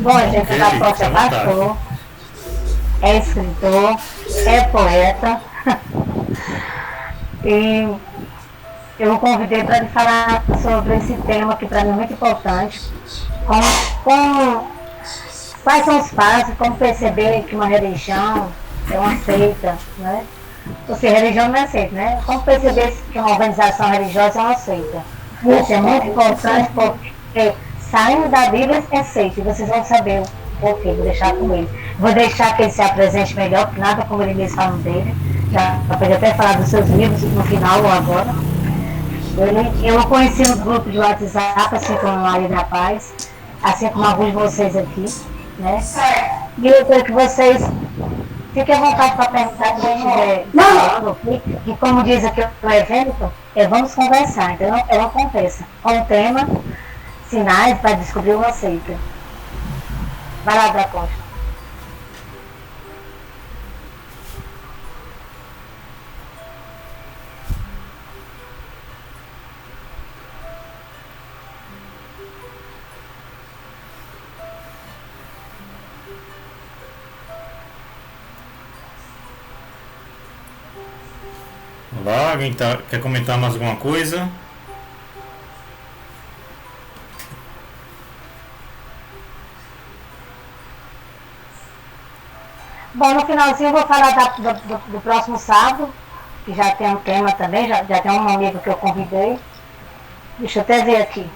Bom, gente, Ok, da fique Costa à é vontade. pastor, é escritor, é poeta e eu o convidei para ele falar sobre esse tema que para mim é muito importante, como quais são os passos, como perceber que uma religião é uma seita, né? Ou seja, religião não é seita, né? Como perceber que uma organização religiosa é uma seita? Isso é muito importante porque saindo da Bíblia é seita e vocês vão saber o porquê, vou deixar com ele. Vou deixar que ele se apresente melhor, porque nada como ele mesmo falando dele. Já pode até falar dos seus livros no final ou agora. Eu o conheci no grupo de WhatsApp, assim como a Maria da Paz, assim como alguns de vocês aqui, né? E eu quero que vocês fiquem à vontade para perguntar quem estiver falando, ok? E como diz aqui o evento, vamos conversar, então é uma conversa. Com o tema, sinais para descobrir uma seita. Vai lá, da Costa. Olá, alguém quer comentar mais alguma coisa? Bom, no finalzinho eu vou falar do próximo sábado, que já tem um tema também, já tem um amigo que eu convidei. Deixa eu até ver aqui.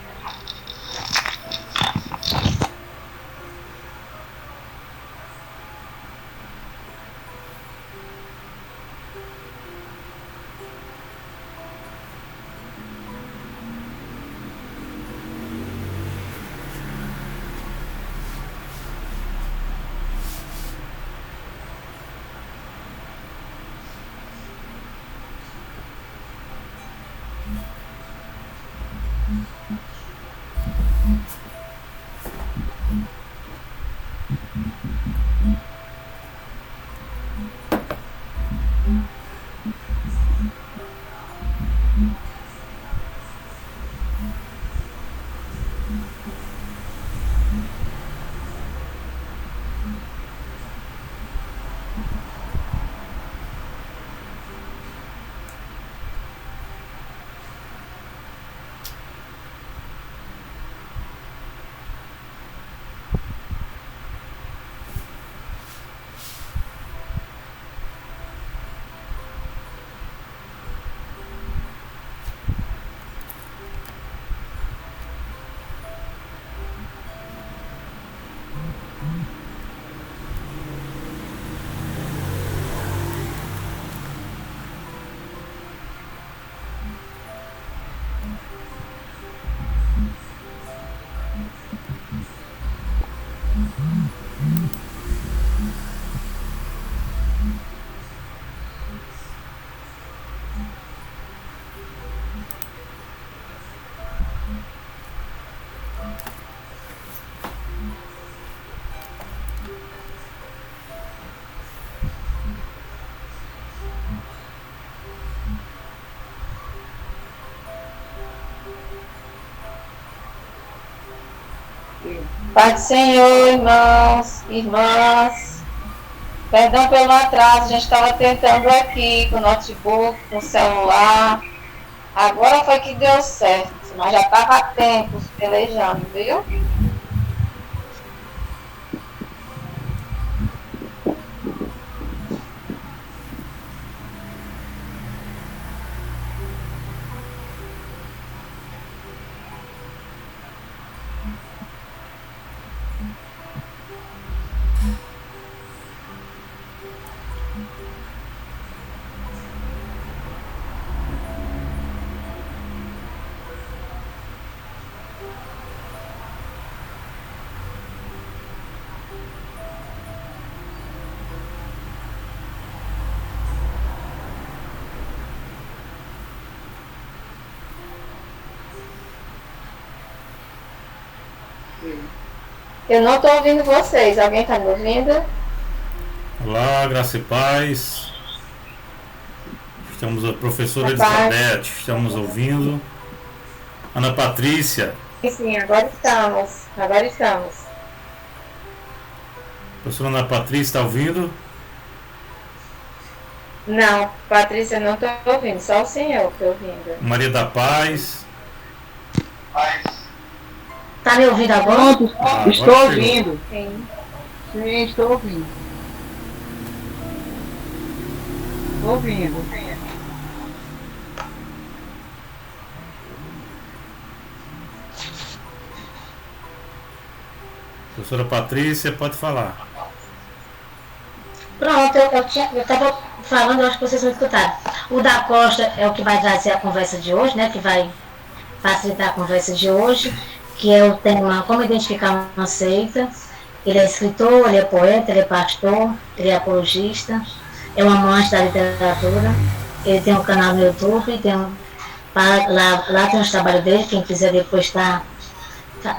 Pai do Senhor, irmãos, irmãs, perdão pelo atraso, a gente estava tentando aqui com o notebook, com o celular. Agora foi que deu certo, mas já estava há tempos pelejando, viu? Eu não estou ouvindo vocês. Alguém está me ouvindo? Olá, graça e paz. Estamos a professora Rapaz. Elizabeth, estamos ouvindo. Ana Patrícia, Sim, agora estamos. Agora estamos. Professora Ana Patrícia, está ouvindo? Não, Patrícia, não estou ouvindo, só o senhor estou ouvindo. Maria da Paz. Tá me ouvindo agora? Pronto, estou agora ouvindo. Sim. Sim, estou ouvindo. Estou ouvindo. Professora Patrícia, pode falar. Pronto, eu estava falando, eu acho que vocês vão escutar. O da Costa é o que vai trazer a conversa de hoje, né? Que vai facilitar a conversa de hoje, que é o tema Como Identificar uma Seita. Ele é escritor, ele é poeta, ele é pastor, ele é apologista, é um amante da literatura. Ele tem um canal no YouTube, lá tem os trabalhos dele, quem quiser depois está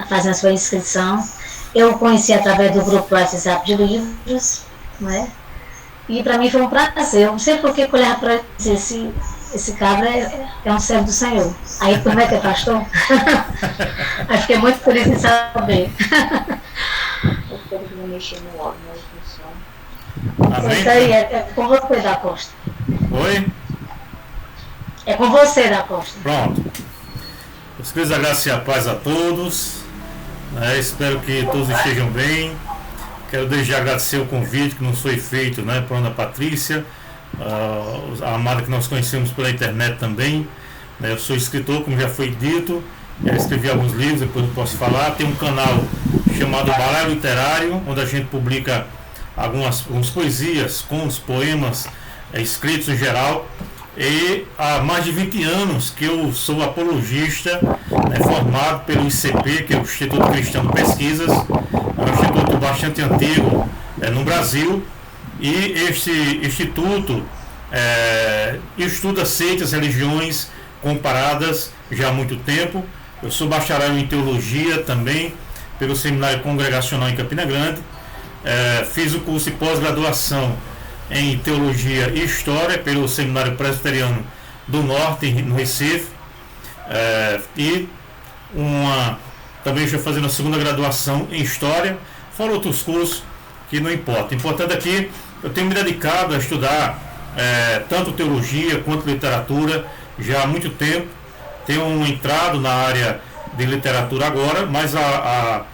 fazendo a sua inscrição. Eu o conheci através do grupo WhatsApp de livros, né? E para mim foi um prazer. Eu não sei por que eu olhava para esse cabra é um servo do Senhor. Aí como é que é pastor? Aí fiquei muito feliz em saber. Amém? Isso aí é com você, da Costa. Oi? É com você, da Costa. Pronto. Os queridos, a graça e a paz a todos. Espero que todos estejam bem. Quero desde já agradecer o convite que nos foi feito, por Ana Patrícia, a amada que nós conhecemos pela internet também. Eu sou escritor, como já foi dito, já escrevi alguns livros, depois eu posso falar. Tem um canal chamado Balé Literário, onde a gente publica algumas poesias, contos, poemas, escritos em geral. E há mais de 20 anos que eu sou apologista, formado pelo ICP, que é o Instituto Cristão de Pesquisas, é um instituto bastante antigo no Brasil, e este instituto estuda seitas, religiões comparadas já há muito tempo. Eu sou bacharel em teologia também, pelo Seminário Congregacional em Campina Grande, fiz o curso de pós-graduação em Teologia e História pelo Seminário Presbiteriano do Norte, no Recife, e também estou fazendo a segunda graduação em História, fora outros cursos que não importa. O importante aqui, eu tenho me dedicado a estudar tanto Teologia quanto Literatura já há muito tempo. Tenho entrado na área de literatura agora, mas há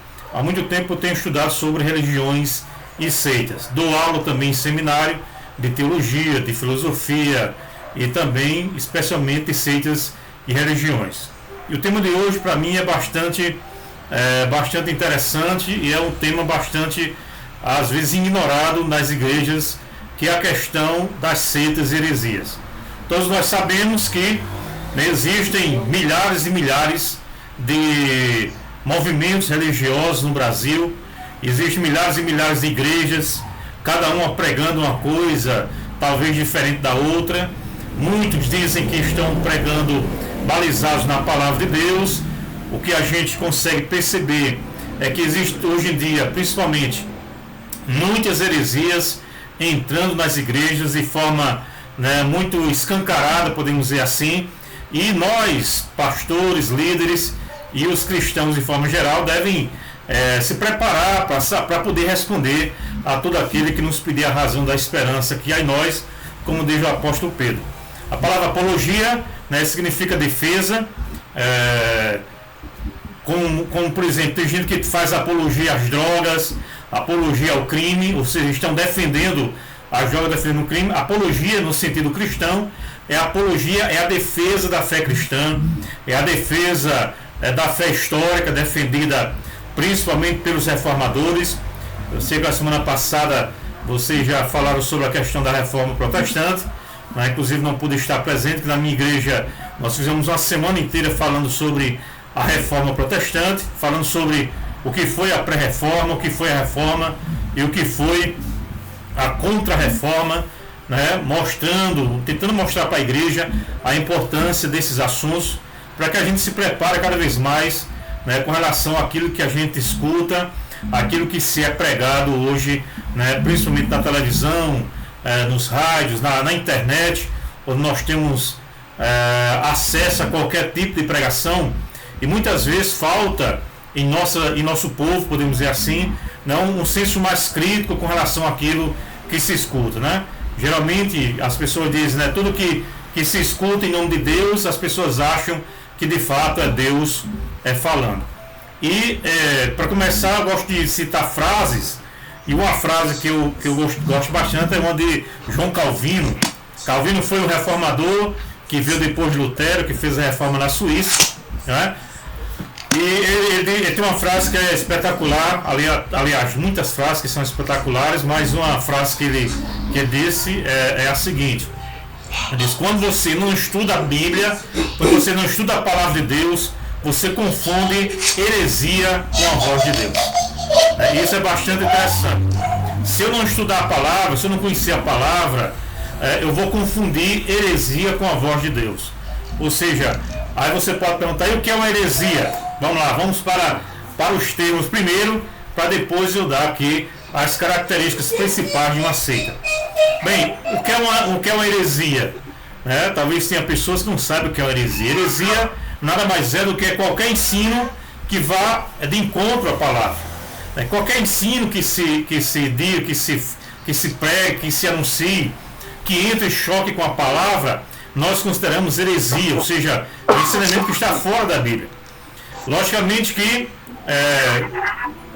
muito tempo eu tenho estudado sobre religiões e seitas. Dou aula também em seminário de teologia, de filosofia e também, especialmente, de seitas e religiões. E o tema de hoje, para mim, é bastante interessante e é um tema bastante, às vezes, ignorado nas igrejas, que é a questão das seitas e heresias. Todos nós sabemos que existem milhares e milhares de movimentos religiosos no Brasil. Existem milhares e milhares de igrejas, cada uma pregando uma coisa, talvez diferente da outra. Muitos dizem que estão pregando balizados na palavra de Deus. O que a gente consegue perceber é que existe hoje em dia, principalmente, muitas heresias entrando nas igrejas de forma muito escancarada, podemos dizer assim. E nós, pastores, líderes e os cristãos de forma geral, devem se preparar para poder responder a todo aquele que nos pedir a razão da esperança que há em nós, como diz o apóstolo Pedro. A palavra apologia significa defesa, como por exemplo, tem gente que faz apologia às drogas, apologia ao crime, ou seja, estão defendendo as drogas, defendendo o crime. Apologia no sentido cristão é a apologia, é a defesa da fé cristã, é a defesa da fé histórica defendida principalmente pelos reformadores. Eu sei que a semana passada vocês já falaram sobre a questão da reforma protestante, inclusive não pude estar presente, que na minha igreja nós fizemos uma semana inteira falando sobre a reforma protestante, falando sobre o que foi a pré-reforma, o que foi a reforma e o que foi a contra-reforma, tentando mostrar para a igreja a importância desses assuntos, para que a gente se prepare cada vez mais com relação àquilo que a gente escuta, aquilo que se é pregado hoje, principalmente na televisão, nos rádios, na internet, onde nós temos acesso a qualquer tipo de pregação, e muitas vezes falta em nosso povo, podemos dizer assim, não um senso mais crítico com relação àquilo que se escuta, né? Geralmente as pessoas dizem, né, tudo que se escuta em nome de Deus, as pessoas acham que de fato é Deus falando. E para começar, eu gosto de citar frases, e uma frase que eu gosto bastante é uma de João Calvino. Calvino foi um reformador que veio depois de Lutero, que fez a reforma na Suíça, né? E ele tem uma frase que é espetacular, aliás, muitas frases que são espetaculares, mas uma frase que ele disse é a seguinte: ele diz, quando você não estuda a Bíblia, quando você não estuda a palavra de Deus, você confunde heresia com a voz de Deus. Isso é bastante interessante. Se eu não estudar a palavra, se eu não conhecer a palavra, eu vou confundir heresia com a voz de Deus. Ou seja, aí você pode perguntar, e o que é uma heresia? Vamos lá, vamos para os termos primeiro, para depois eu dar aqui as características principais de uma seita. Bem, o que é uma heresia? Talvez tenha pessoas que não sabem o que é uma heresia. Heresia nada mais é do que qualquer ensino que vá de encontro à palavra. Qualquer ensino que se diga, que se pregue, que se anuncie, que entre em choque com a palavra, nós consideramos heresia, ou seja, um ensinamento que está fora da Bíblia. Logicamente que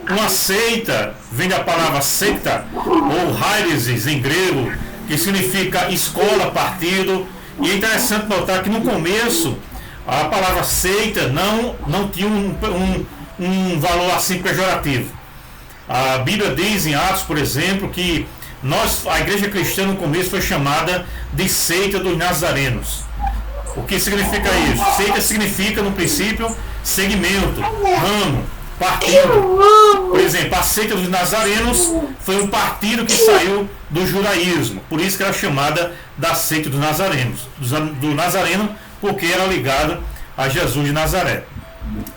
uma seita vem da palavra secta, ou heresis em grego, que significa escola, partido. E é interessante notar que no começo a palavra seita não tinha um valor assim pejorativo. A Bíblia diz em Atos, por exemplo, que a igreja cristã no começo foi chamada de seita dos nazarenos. O que significa isso? Seita significa, no princípio, segmento, ramo, partido. Por exemplo, a seita dos nazarenos foi um partido que saiu do judaísmo. Por isso que era chamada da seita dos nazarenos. Do nazareno, porque era ligado a Jesus de Nazaré.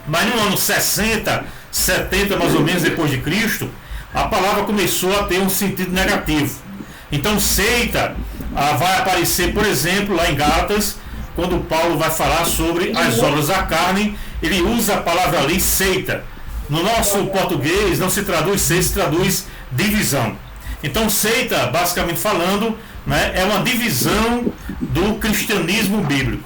Mas no ano 60, 70 mais ou menos depois de Cristo, a palavra começou a ter um sentido negativo. Então seita vai aparecer, por exemplo, lá em Gálatas, quando Paulo vai falar sobre as obras da carne, ele usa a palavra ali seita. No nosso português não se traduz seita, se traduz divisão. Então seita, basicamente falando, né, é uma divisão do cristianismo bíblico.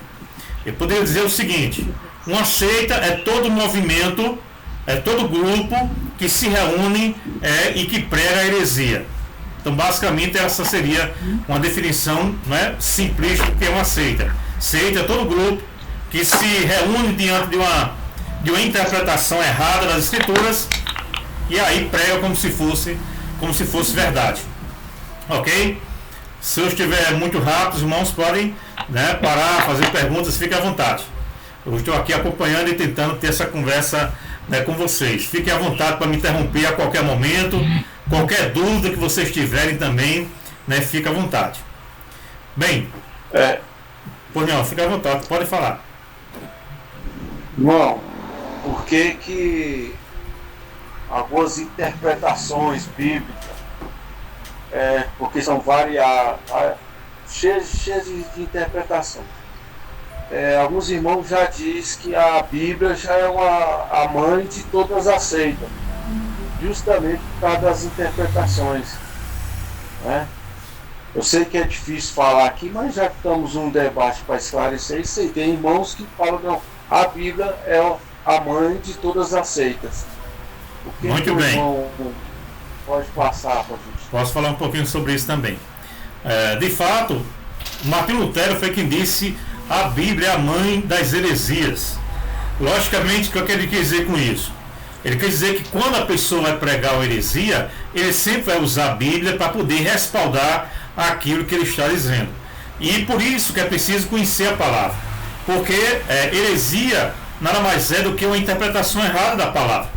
Eu poderia dizer o seguinte: uma seita é todo movimento, é todo grupo que se reúne e que prega a heresia. Então basicamente essa seria uma definição, né, simplista do que é uma seita. Seita é todo grupo que se reúne diante de uma interpretação errada das escrituras e aí prega como se fosse verdade. Ok? Se eu estiver muito rápido, os irmãos podem, né, parar, fazer perguntas, fiquem à vontade. Eu estou aqui acompanhando e tentando ter essa conversa, né, com vocês. Fiquem à vontade para me interromper a qualquer momento. Qualquer dúvida que vocês tiverem também, né, fica à vontade. Bem, pois não, fica à vontade, pode falar. Irmão, por que algumas interpretações bíblicas, porque são variadas, cheias de interpretação. Alguns irmãos já dizem que a Bíblia já é a mãe de todas as seitas, justamente por causa das interpretações, né? Eu sei que é difícil falar aqui, mas já que estamos num debate para esclarecer isso aí, tem irmãos que falam, não, a Bíblia é a mãe de todas as seitas. Muito bem. Pode passar para a gente. Posso falar um pouquinho sobre isso também. De fato, Martinho Lutero foi quem disse a Bíblia é a mãe das heresias. Logicamente, o que eu quero dizer com isso? Ele quer dizer que quando a pessoa vai pregar uma heresia, ele sempre vai usar a Bíblia para poder respaldar aquilo que ele está dizendo. E por isso que é preciso conhecer a palavra. Porque heresia nada mais é do que uma interpretação errada da palavra.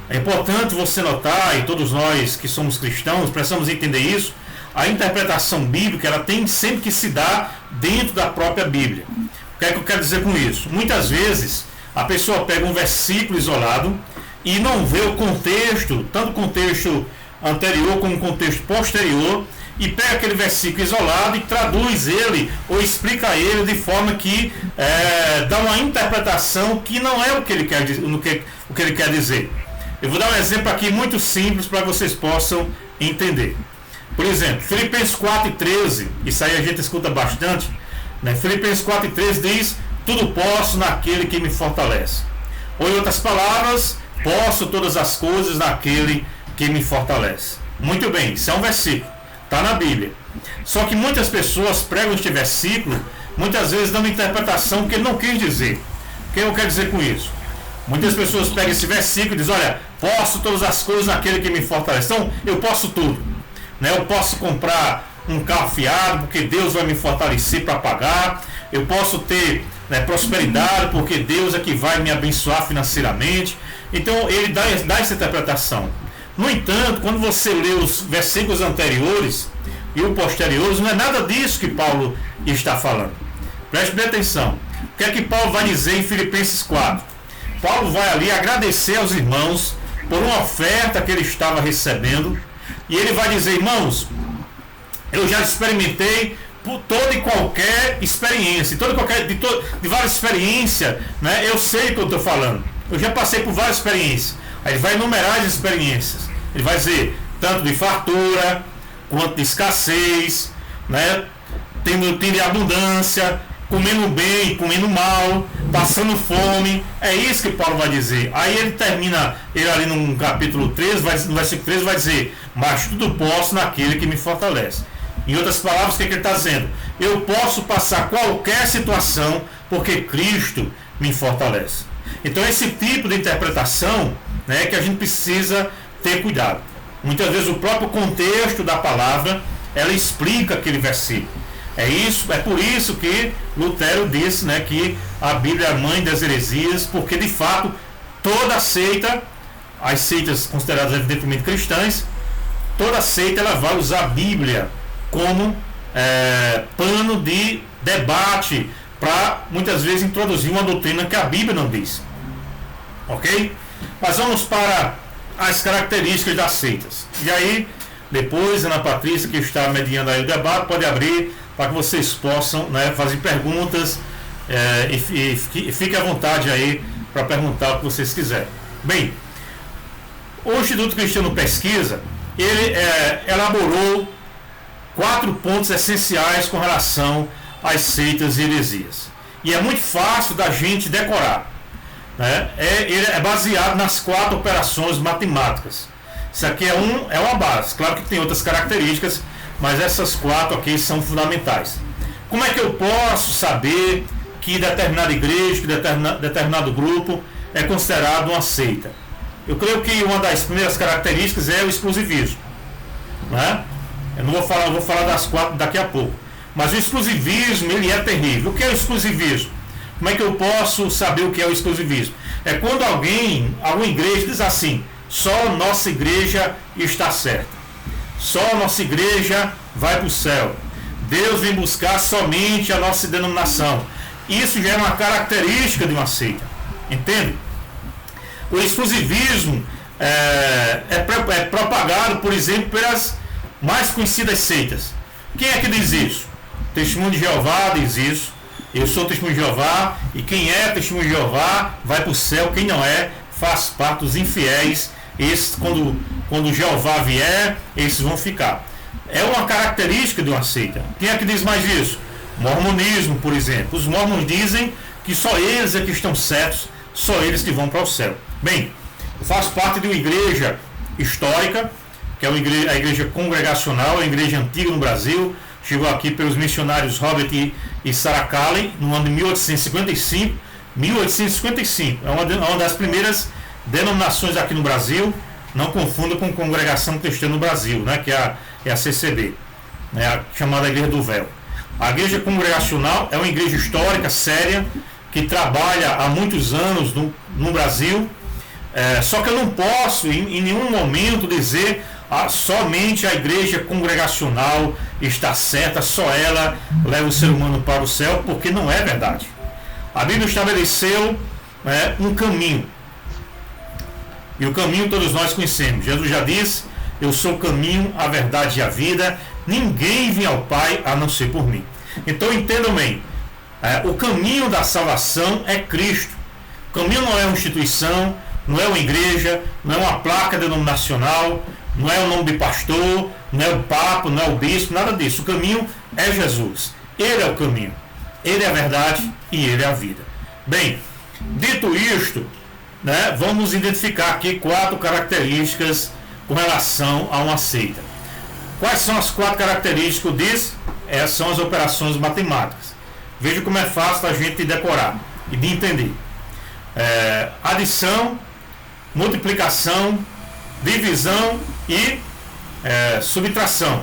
É importante você notar, e todos nós que somos cristãos precisamos entender isso, a interpretação bíblica ela tem sempre que se dar dentro da própria Bíblia. O que é que eu quero dizer com isso? Muitas vezes a pessoa pega um versículo isolado e não vê o contexto, tanto o contexto anterior como o contexto posterior, e pega aquele versículo isolado e traduz ele ou explica ele de forma que dá uma interpretação que não é o que ele quer dizer. Eu vou dar um exemplo aqui muito simples para que vocês possam entender. Por exemplo, Filipenses 4:13, isso aí a gente escuta bastante, né? Filipenses 4:13 diz: tudo posso naquele que me fortalece. Ou em outras palavras, posso todas as coisas naquele que me fortalece. Muito bem, isso é um versículo, está na Bíblia. Só que muitas pessoas pregam este versículo, muitas vezes dando interpretação que ele não quis dizer. O que eu quero dizer com isso? Muitas pessoas pegam esse versículo e dizem: olha, posso todas as coisas naquele que me fortalece. Então, eu posso tudo, né? Eu posso comprar um carro fiado porque Deus vai me fortalecer para pagar. Eu posso ter, né, prosperidade porque Deus é que vai me abençoar financeiramente. Então ele dá essa interpretação. No entanto, quando você lê os versículos anteriores e os posteriores, não é nada disso que Paulo está falando. Preste bem atenção. O que é que Paulo vai dizer em Filipenses 4? Paulo vai ali agradecer aos irmãos por uma oferta que ele estava recebendo. E ele vai dizer: irmãos, eu já experimentei por toda e qualquer experiência, de várias experiências, né? Eu sei o que eu estou falando. Eu já passei por várias experiências. Aí ele vai enumerar as experiências. Ele vai dizer tanto de fartura, quanto de escassez, né? Tendo de abundância, comendo bem, comendo mal, passando fome. É isso que Paulo vai dizer. Aí ele termina, ele ali no capítulo 13, no versículo 13 vai dizer: mas tudo posso naquele que me fortalece. Em outras palavras, o que ele está dizendo? Eu posso passar qualquer situação porque Cristo me fortalece. Então esse tipo de interpretação, né, que a gente precisa ter cuidado. Muitas vezes o próprio contexto da palavra, ela explica aquele versículo. É por isso que Lutero disse, né, que a Bíblia é a mãe das heresias, porque de fato toda seita, as seitas consideradas evidentemente cristãs, toda seita ela vai usar a Bíblia como pano de debate para muitas vezes introduzir uma doutrina que a Bíblia não diz. Ok? Mas vamos para as características das seitas. E aí, depois, Ana Patrícia, que está mediando aí o debate, pode abrir para que vocês possam, né, fazer perguntas e fique à vontade aí para perguntar o que vocês quiserem. Bem, o Instituto Cristiano Pesquisa, ele elaborou 4 pontos essenciais com relação às seitas e heresias. E é muito fácil da gente decorar, né? Ele é baseado nas 4 operações matemáticas. Isso aqui é uma base. Claro que tem outras características, mas essas 4 aqui são fundamentais. Como é que eu posso saber que determinada igreja, que determinado grupo é considerado uma seita? Eu creio que uma das primeiras características é o exclusivismo, né? Eu não vou falar das 4 daqui a pouco. Mas o exclusivismo, ele é terrível. O que é o exclusivismo? Como é que eu posso saber o que é o exclusivismo? É quando alguma igreja diz assim: só nossa igreja está certa. Só nossa igreja vai para o céu. Deus vem buscar somente a nossa denominação. Isso já é uma característica de uma seita. Entende? O exclusivismo é propagado, por exemplo, pelas mais conhecidas seitas. Quem é que diz isso? Testemunho de Jeová diz isso. Eu sou testemunho de Jeová, e quem é testemunho de Jeová vai para o céu, quem não é faz parte dos infiéis. Esses, quando Jeová vier, esses vão ficar. É uma característica de uma seita. Quem é que diz mais isso? Mormonismo, por exemplo. Os mormons dizem que só eles é que estão certos, só eles que vão para o céu. Bem, eu faço parte de uma igreja histórica, que é a igreja congregacional, a igreja antiga no Brasil. Chegou aqui pelos missionários Robert e Sarah Callen no ano de 1855. 1855 é uma das primeiras denominações aqui no Brasil. Não confunda com Congregação Cristã no Brasil, né, que é a CCB, né, a chamada Igreja do Véu. A igreja congregacional é uma igreja histórica, séria, que trabalha há muitos anos no Brasil. Só que eu não posso em nenhum momento dizer somente a igreja congregacional está certa, só ela leva o ser humano para o céu, porque não é verdade. A Bíblia estabeleceu um caminho, e o caminho todos nós conhecemos. Jesus já disse: eu sou o caminho, a verdade e a vida, ninguém vem ao Pai a não ser por mim. Então entendam bem, o caminho da salvação é Cristo. O caminho não é uma instituição, não é uma igreja, não é uma placa denominacional, não é o nome de pastor, não é o papa, não é o bispo, nada disso. O caminho é Jesus. Ele é o caminho, ele é a verdade e ele é a vida. Bem, dito isto, né, vamos identificar aqui 4 características com relação a uma seita. Quais são as 4 características disso? Essas são as operações matemáticas. Veja como é fácil a gente decorar e de entender. Adição, multiplicação, divisão e subtração,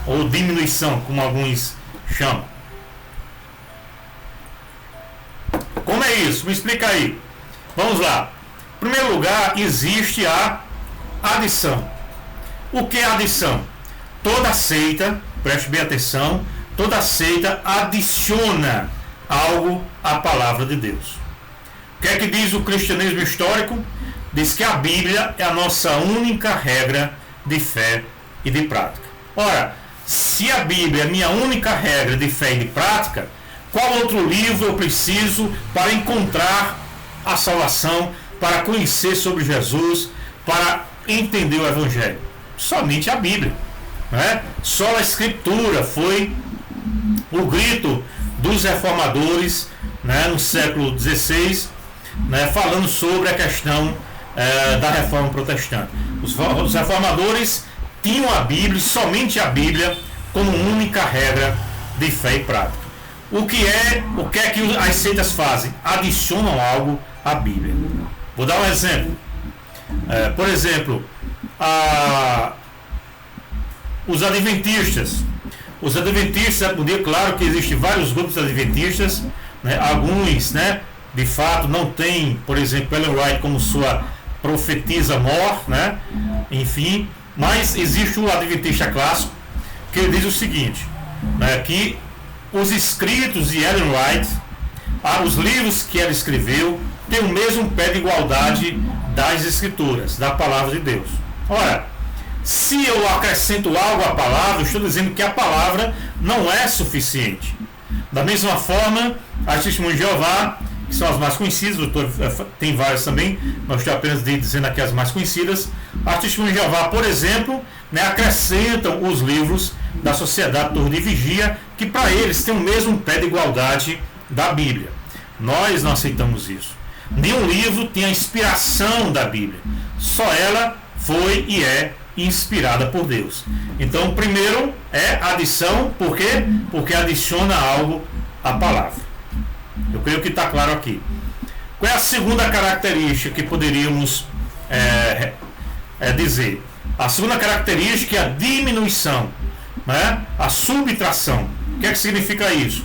ou diminuição, como alguns chamam. Como é isso? Me explica aí. Vamos lá. Em primeiro lugar, existe a adição. O que é adição? Toda seita, preste bem atenção, toda seita adiciona algo à palavra de Deus. O que é que diz o cristianismo histórico? Diz que a Bíblia é a nossa única regra de fé e de prática. Ora, se a Bíblia é a minha única regra de fé e de prática, qual outro livro eu preciso para encontrar a salvação, para conhecer sobre Jesus, para entender o Evangelho? Somente a Bíblia. Né? Só a Escritura foi o grito dos reformadores, né, no século XVI, né, falando sobre a questão da reforma protestante. Os reformadores tinham a Bíblia, somente a Bíblia, como única regra de fé e prática. O que é que as seitas fazem? Adicionam algo à Bíblia. Vou dar um exemplo. Por exemplo, os adventistas. Os adventistas, claro que existem vários grupos adventistas, né? Alguns, né, de fato não tem, por exemplo, Ellen White como sua profetisa mor, né? Enfim, mas existe o adventista clássico que ele diz o seguinte, né, que os escritos de Ellen White, os livros que ela escreveu, têm o mesmo pé de igualdade das escrituras, da palavra de Deus. Ora, se eu acrescento algo à palavra, eu estou dizendo que a palavra não é suficiente. Da mesma forma, as Testemunhas de Jeová, que são as mais conhecidas, o doutor tem várias também, nós estamos apenas dizendo aqui as mais conhecidas. As Testemunhas de Jeová, por exemplo, né, acrescentam os livros da Sociedade Torre de Vigia, que para eles tem o mesmo pé de igualdade da Bíblia. Nós não aceitamos isso. Nenhum livro tem a inspiração da Bíblia. Só ela foi e é inspirada por Deus. Então, primeiro é adição, por quê? Porque adiciona algo à palavra. Eu creio que está claro aqui. Qual é a segunda característica que poderíamos dizer? A segunda característica é a diminuição, né? A subtração. O que é que significa isso?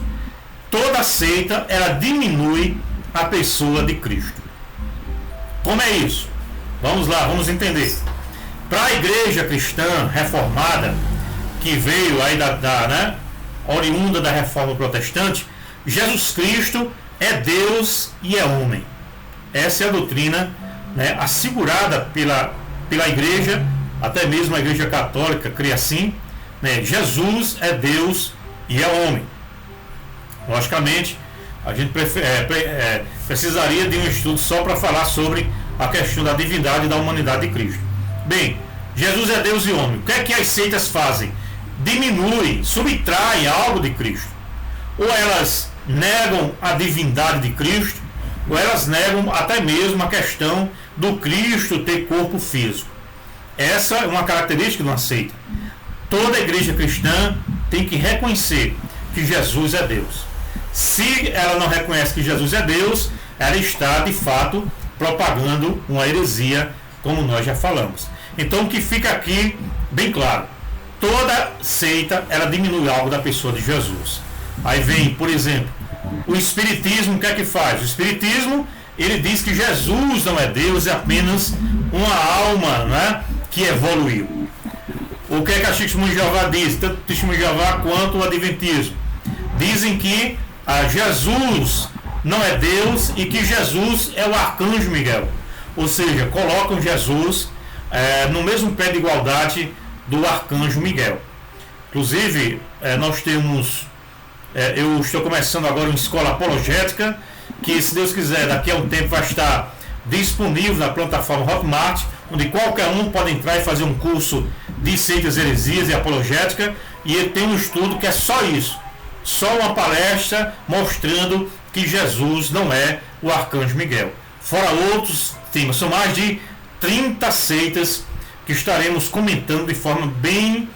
Toda seita, ela diminui a pessoa de Cristo. Como é isso? Vamos lá, vamos entender. Para a igreja cristã reformada, que veio aí né, oriunda da reforma protestante, Jesus Cristo é Deus e é homem. Essa é a doutrina, né, assegurada pela igreja, até mesmo a igreja católica crê assim, né, Jesus é Deus e é homem. Logicamente, a gente precisaria de um estudo só para falar sobre a questão da divindade e da humanidade de Cristo. Bem, Jesus é Deus e homem. O que é que as seitas fazem? Diminuem, subtraem algo de Cristo. Ou elas negam a divindade de Cristo, ou elas negam até mesmo a questão do Cristo ter corpo físico. Essa é uma característica de uma seita. Toda igreja cristã tem que reconhecer que Jesus é Deus. Se ela não reconhece que Jesus é Deus, ela está de fato propagando uma heresia, como nós já falamos. Então, o que fica aqui bem claro: toda seita, ela diminui algo da pessoa de Jesus. Aí vem, por exemplo, o Espiritismo. O que é que faz? O Espiritismo, ele diz que Jesus não é Deus, é apenas uma alma, né, que evoluiu. O que é que a Testemunha de Jeová diz? Tanto a Testemunha de Jeová quanto o Adventismo dizem que Jesus não é Deus e que Jesus é o arcanjo Miguel. Ou seja, colocam Jesus no mesmo pé de igualdade do arcanjo Miguel. Inclusive, nós temos, eu estou começando agora uma escola apologética, que, se Deus quiser, daqui a um tempo vai estar disponível na plataforma Hotmart, onde qualquer um pode entrar e fazer um curso de seitas, heresias e apologética, e ele tem um estudo que é só isso, só uma palestra mostrando que Jesus não é o arcanjo Miguel. Fora outros temas, são mais de 30 seitas que estaremos comentando de forma bem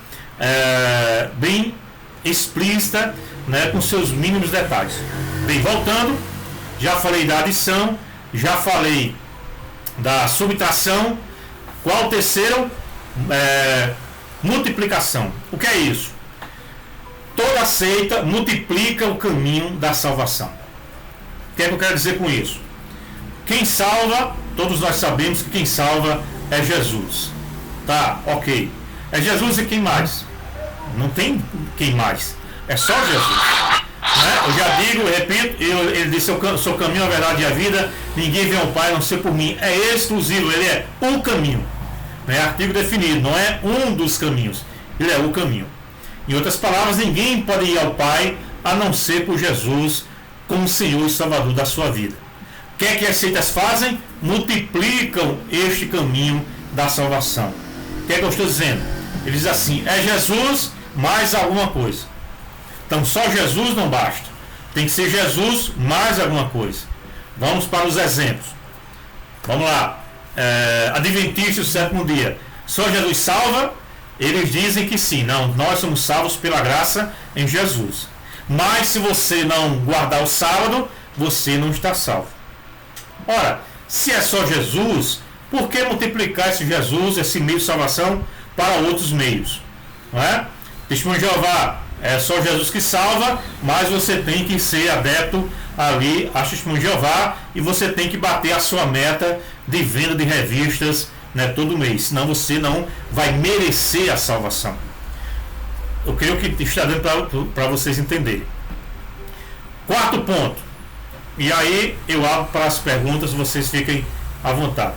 explícita, né, com seus mínimos detalhes. Bem, voltando, já falei da adição, já falei da subtração. Qual o terceiro? Multiplicação. O que é isso? Toda seita multiplica o caminho da salvação. O que é que eu quero dizer com isso? Quem salva, todos nós sabemos que quem salva é Jesus. Tá, ok. É Jesus e quem mais? Não tem quem mais. É só Jesus. Né? Eu já digo, de repente, ele disse: eu sou o caminho, a verdade e a vida. Ninguém vem ao Pai a não ser por mim. É exclusivo, ele é o caminho. É artigo definido, não é um dos caminhos. Ele é o caminho. Em outras palavras, ninguém pode ir ao Pai a não ser por Jesus como Senhor e Salvador da sua vida. O que é que as seitas fazem? Multiplicam este caminho da salvação. O que é que eu estou dizendo? Ele diz assim: é Jesus mais alguma coisa. Então só Jesus não basta. Tem que ser Jesus mais alguma coisa. Vamos para os exemplos. Vamos lá. Adventistas do sétimo dia. Só Jesus salva? Eles dizem que sim. Não, nós somos salvos pela graça em Jesus. Mas se você não guardar o sábado, você não está salvo. Ora, se é só Jesus, por que multiplicar esse Jesus, esse meio de salvação, para outros meios? Não é? Testemunho de Jeová, é só Jesus que salva, mas você tem que ser adepto ali a Testemunho de Jeová, e você tem que bater a sua meta de venda de revistas, né, todo mês, senão você não vai merecer a salvação. Eu creio que está dando para vocês entenderem. Quarto ponto, e aí eu abro para as perguntas, vocês fiquem à vontade.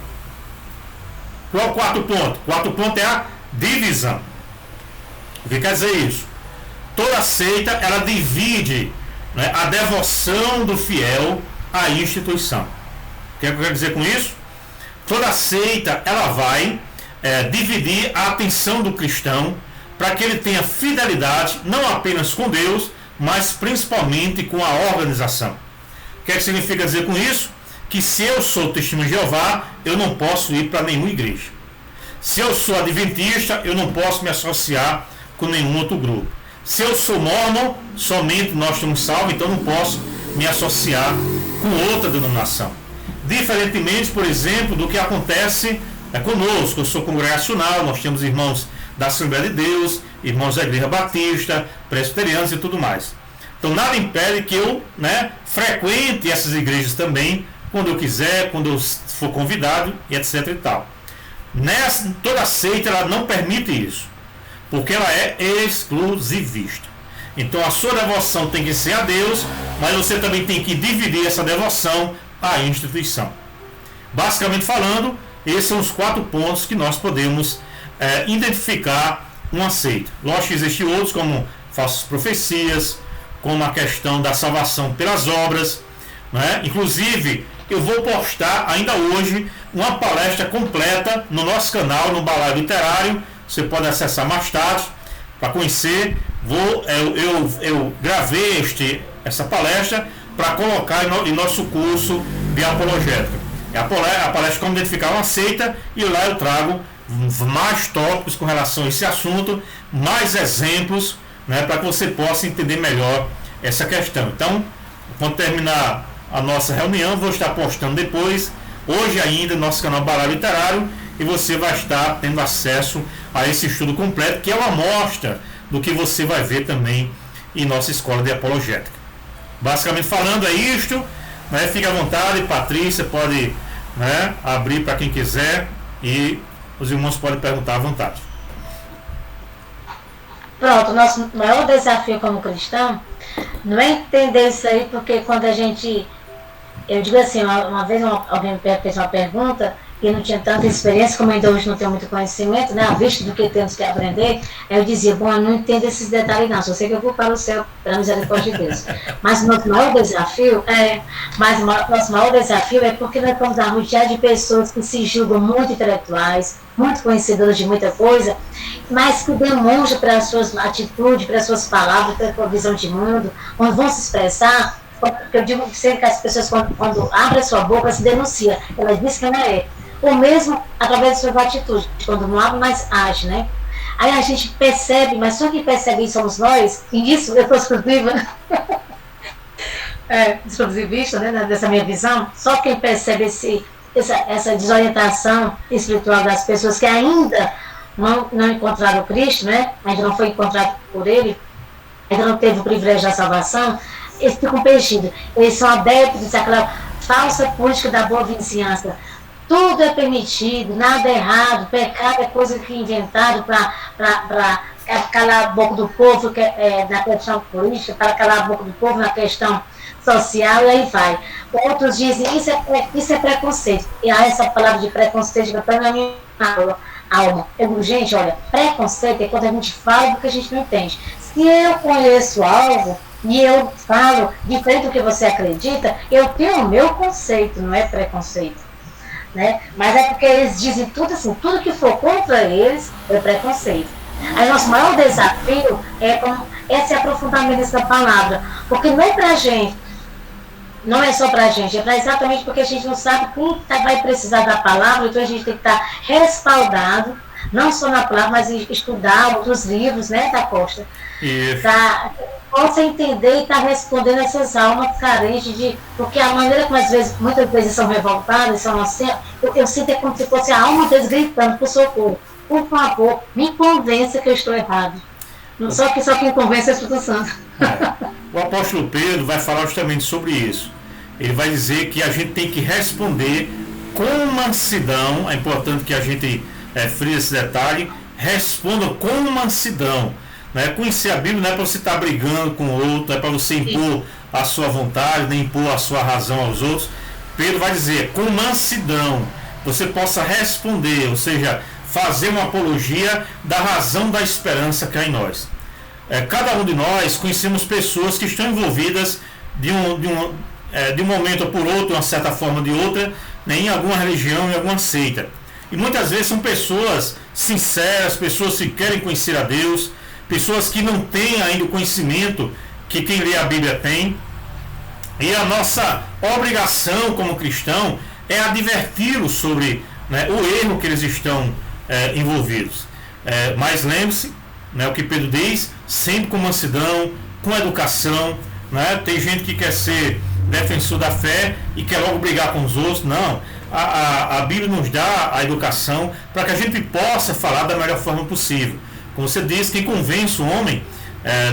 Qual é o quarto ponto? O quarto ponto é a divisão. O que quer dizer isso? Toda seita, ela divide, né, a devoção do fiel à instituição. O que eu quero dizer com isso? Toda seita, ela vai dividir a atenção do cristão para que ele tenha fidelidade não apenas com Deus, mas principalmente com a organização. O que significa dizer com isso? Que se eu sou testemunho de Jeová, eu não posso ir para nenhuma igreja. Se eu sou adventista, eu não posso me associar com nenhum outro grupo. Se eu sou mormon, somente nós estamos salvos, então não posso me associar com outra denominação. Diferentemente, por exemplo, do que acontece conosco. Eu sou congregacional, nós temos irmãos da Assembleia de Deus, irmãos da Igreja Batista, presbiterianos e tudo mais. Então nada impede que eu, né, frequente essas igrejas também, quando eu quiser, quando eu for convidado, e etc e tal. Toda seita, ela não permite isso, porque ela é exclusivista. Então a sua devoção tem que ser a Deus, mas você também tem que dividir essa devoção à instituição. Basicamente falando, esses são os 4 pontos que nós podemos identificar uma seita. Lógico que existem outros, como falsas profecias, como a questão da salvação pelas obras, né? Inclusive, eu vou postar ainda hoje uma palestra completa no nosso canal, no Balaio Literário. Você pode acessar mais tarde para conhecer. Eu gravei essa palestra para colocar em nosso curso de apologética. A palestra Como Identificar uma Seita, e lá eu trago mais tópicos com relação a esse assunto, mais exemplos, né, para que você possa entender melhor essa questão. Então, quando terminar a nossa reunião, vou estar postando depois, hoje ainda, no nosso canal Balaio Literário, e você vai estar tendo acesso a esse estudo completo, que é uma amostra do que você vai ver também em nossa escola de apologética. Basicamente falando, é isto, né? Fique à vontade, Patrícia pode, né, abrir para quem quiser, e os irmãos podem perguntar à vontade. Pronto, o nosso maior desafio como cristão não é entender isso aí, porque quando a gente, eu digo assim, uma vez alguém me fez uma pergunta, que não tinha tanta experiência, como ainda hoje não tenho muito conhecimento, né, à vista do que temos que aprender, eu dizia, bom, eu não entendo esses detalhes não, só sei que eu vou para o céu, pela misericórdia de Deus. Mas o nosso maior desafio é porque nós estamos rodeados de pessoas que se julgam muito intelectuais, muito conhecedoras de muita coisa, mas que demonstram pelas suas atitudes, pelas suas palavras, pela sua visão de mundo, onde vão se expressar. Eu digo sempre que as pessoas, quando abrem a sua boca, se denuncia, elas dizem que não é. Ou mesmo através de suas atitudes, quando não abre, mas age, né? Aí a gente percebe, mas só quem percebe isso somos nós, e isso eu estou exclusiva, exclusivista, né, dessa minha visão, só quem percebe essa desorientação espiritual das pessoas que ainda não encontraram Cristo, né? Ainda não foi encontrado por Ele, ainda não teve o privilégio da salvação, eles ficam perdidos. Eles são adeptos daquela falsa política da boa vizinhança. Tudo é permitido, nada é errado, pecado é coisa que inventaram para calar a boca do povo na questão política, para calar a boca do povo na questão social, e aí vai. Outros dizem, isso é preconceito. E há essa palavra de preconceito que está na minha alma. Eu digo, gente, olha, preconceito é quando a gente fala do que a gente não entende. Se eu conheço algo e eu falo diferente do que você acredita, eu tenho o meu conceito, não é preconceito. Né? Mas é porque eles dizem tudo assim, tudo que for contra eles é preconceito. Aí nosso maior desafio é esse aprofundamento dessa palavra, porque não é pra gente, não é só pra gente, é pra exatamente porque a gente não sabe quem vai precisar da palavra, então a gente tem que estar respaldado, não só na palavra, mas estudar outros livros, né, da Costa, para possa entender e estar respondendo essas almas carentes porque a maneira como muitas vezes são revoltadas, eu sinto como se fosse a alma deles gritando por socorro. Por favor, me convença que eu estou errado. Só quem convence é o Espírito Santo. O apóstolo Pedro vai falar justamente sobre isso. Ele vai dizer que a gente tem que responder com mansidão. É importante que a gente frie esse detalhe. Responda com mansidão. Né? Conhecer a Bíblia não é para você estar brigando com o outro, não é para você impor a sua vontade, nem impor a sua razão aos outros. Pedro vai dizer, com mansidão, você possa responder, ou seja, fazer uma apologia da razão da esperança que há em nós. Cada um de nós conhecemos pessoas que estão envolvidas de um momento ou por outro, de uma certa forma ou de outra, né, em alguma religião, em alguma seita. E muitas vezes são pessoas sinceras, pessoas que querem conhecer a Deus, pessoas que não têm ainda o conhecimento que quem lê a Bíblia tem. E a nossa obrigação como cristão é adverti-los sobre, né, o erro que eles estão envolvidos. Mas lembre-se, né, o que Pedro diz, sempre com mansidão, com educação. Né? Tem gente que quer ser defensor da fé e quer logo brigar com os outros. Não, a Bíblia nos dá a educação para que a gente possa falar da melhor forma possível. Como você diz, quem convence o homem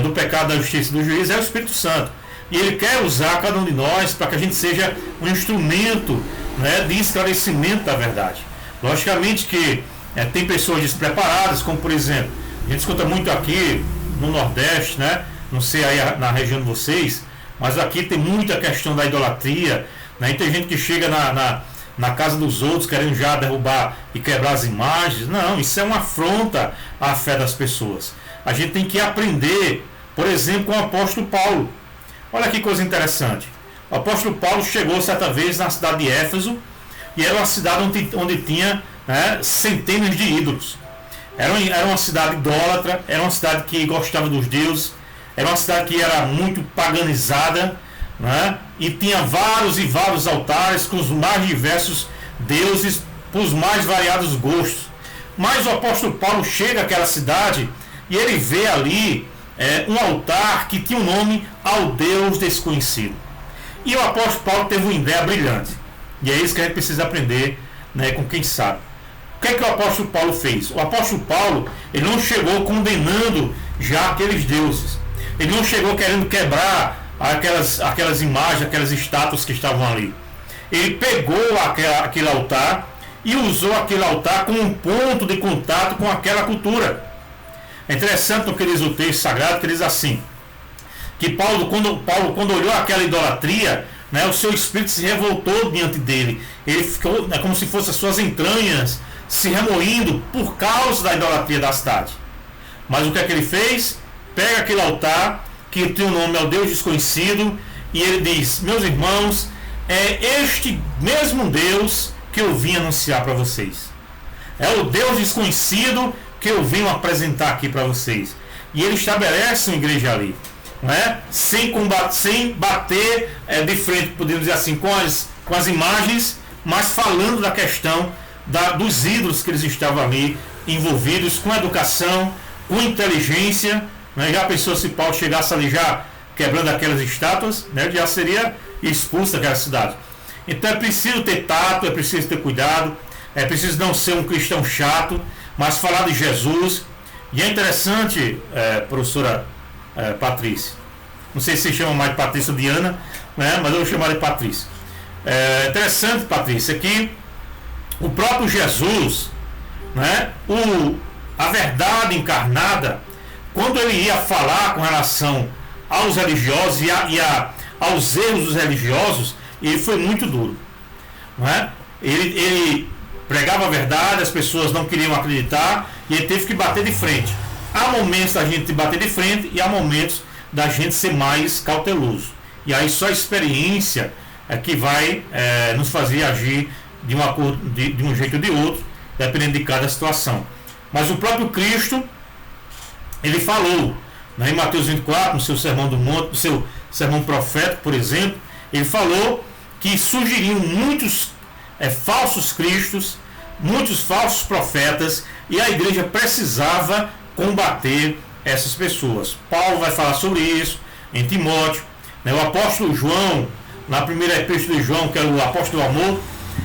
do pecado, da justiça e do juízo é o Espírito Santo. E ele quer usar cada um de nós para que a gente seja um instrumento, né, de esclarecimento da verdade. Logicamente que tem pessoas despreparadas, como por exemplo, a gente escuta muito aqui no Nordeste, né, não sei aí na região de vocês, mas aqui tem muita questão da idolatria, né, e tem gente que chega na casa dos outros querendo já derrubar e quebrar as imagens. Não, isso é uma afronta à fé das pessoas. A gente tem que aprender, por exemplo, com o apóstolo Paulo. Olha que coisa interessante. O apóstolo Paulo chegou certa vez na cidade de Éfeso, e era uma cidade onde tinha, né, centenas de ídolos. Era uma cidade idólatra, era uma cidade que gostava dos deuses, era uma cidade que era muito paganizada, né, e tinha vários e vários altares com os mais diversos deuses, para os mais variados gostos. Mas o apóstolo Paulo chega àquela cidade e ele vê ali um altar que tinha o nome ao Deus desconhecido. E o apóstolo Paulo teve uma ideia brilhante. E é isso que a gente precisa aprender, né, com quem sabe. O que é que o apóstolo Paulo fez? O apóstolo Paulo, ele não chegou condenando já aqueles deuses. Ele não chegou querendo quebrar aquelas imagens, aquelas estátuas que estavam ali. Ele pegou aquele altar e usou aquele altar como um ponto de contato com aquela cultura. É interessante o que diz o texto sagrado, que diz assim, que quando olhou aquela idolatria, né, o seu espírito se revoltou diante dele. Ele ficou, como se fossem as suas entranhas se remoendo por causa da idolatria da cidade. Mas o que é que ele fez? Pega aquele altar que tem o nome ao Deus desconhecido e ele diz: meus irmãos, é este mesmo Deus que eu vim anunciar para vocês. É o Deus desconhecido que eu venho apresentar aqui para vocês. E ele estabelece uma igreja ali, né? Sem bater de frente, podemos dizer assim, com as imagens, mas falando da questão dos ídolos que eles estavam ali envolvidos, com educação, com inteligência, né? Já pensou se Paulo chegasse ali já quebrando aquelas estátuas, né? Já seria expulso daquela cidade. Então é preciso ter tato, é preciso ter cuidado, é preciso não ser um cristão chato, mas falar de Jesus. E é interessante, professora Patrícia, não sei se você chama mais de Patrícia ou Diana, né? Mas eu vou chamar de Patrícia. É interessante, Patrícia, que o próprio Jesus, né, a verdade encarnada, quando ele ia falar com relação aos religiosos e aos erros dos religiosos, ele foi muito duro, não é? Ele pregava a verdade, as pessoas não queriam acreditar e ele teve que bater de frente. Há momentos da gente bater de frente e há momentos da gente ser mais cauteloso. E aí só a experiência é que vai nos fazer agir de um jeito ou de outro, dependendo de cada situação. Mas o próprio Cristo, ele falou, né, em Mateus 24, no seu Sermão do Monte, no seu Sermão Profético, por exemplo, ele falou que surgiriam muitos falsos cristos, muitos falsos profetas, e a igreja precisava combater essas pessoas. Paulo vai falar sobre isso em Timóteo, né? O apóstolo João, na primeira epístola de João, que é o apóstolo do amor,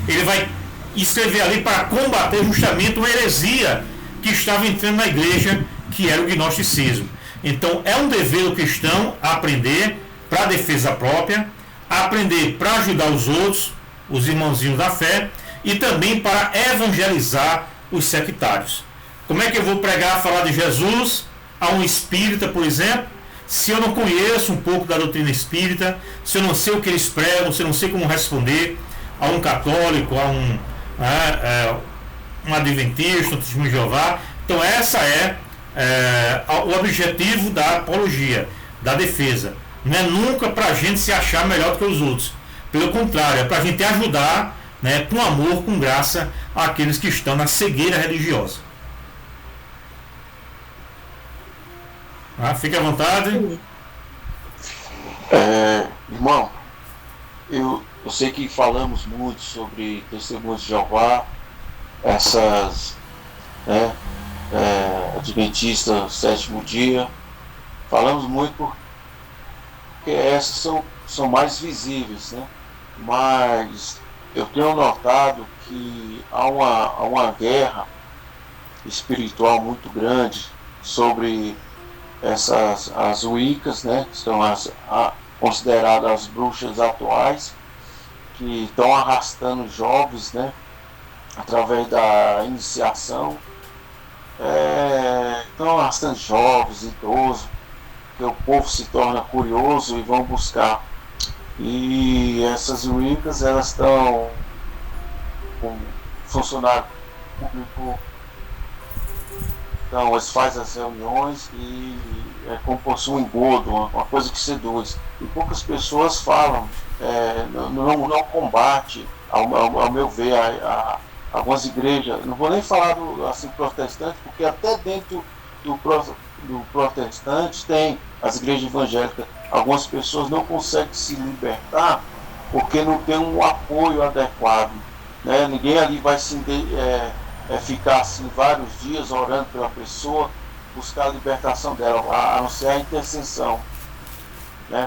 ele vai escrever ali para combater justamente uma heresia que estava entrando na igreja, que era o gnosticismo. Então é um dever do cristão aprender para a defesa própria, aprender para ajudar os outros, os irmãozinhos da fé, e também para evangelizar os sectários. Como é que eu vou pregar, falar de Jesus a um espírita, por exemplo, se eu não conheço um pouco da doutrina espírita, se eu não sei o que eles pregam, se eu não sei como responder a um católico, a um adventista, um testemunho de Jeová? Então essa o objetivo da apologia, da defesa. Não é nunca para a gente se achar melhor do que os outros. Pelo contrário, é para a gente ajudar, né, com amor, com graça, aqueles que estão na cegueira religiosa. Fique à vontade. Irmão, eu sei que falamos muito sobre testemunhos de Jeová, essas adventistas sétimo dia. Falamos muito porque essas são mais visíveis, né? Mas eu tenho notado que há uma guerra espiritual muito grande sobre as Wiccas, né? São consideradas as bruxas atuais, que estão arrastando jovens, né? Através da iniciação, estão arrastando jovens, idosos, que o povo se torna curioso e vão buscar. E essas Wiccas, elas estão com funcionário público, então eles fazem as reuniões e é como fosse um engodo, uma coisa que seduz. E poucas pessoas falam, não combate, ao meu ver, algumas igrejas, não vou nem falar assim protestante, porque até dentro do protestante tem as igrejas evangélicas. Algumas pessoas não conseguem se libertar porque não tem um apoio adequado, né? Ninguém ali vai ficar assim vários dias orando pela pessoa, buscar a libertação dela, a não ser a intercessão, né?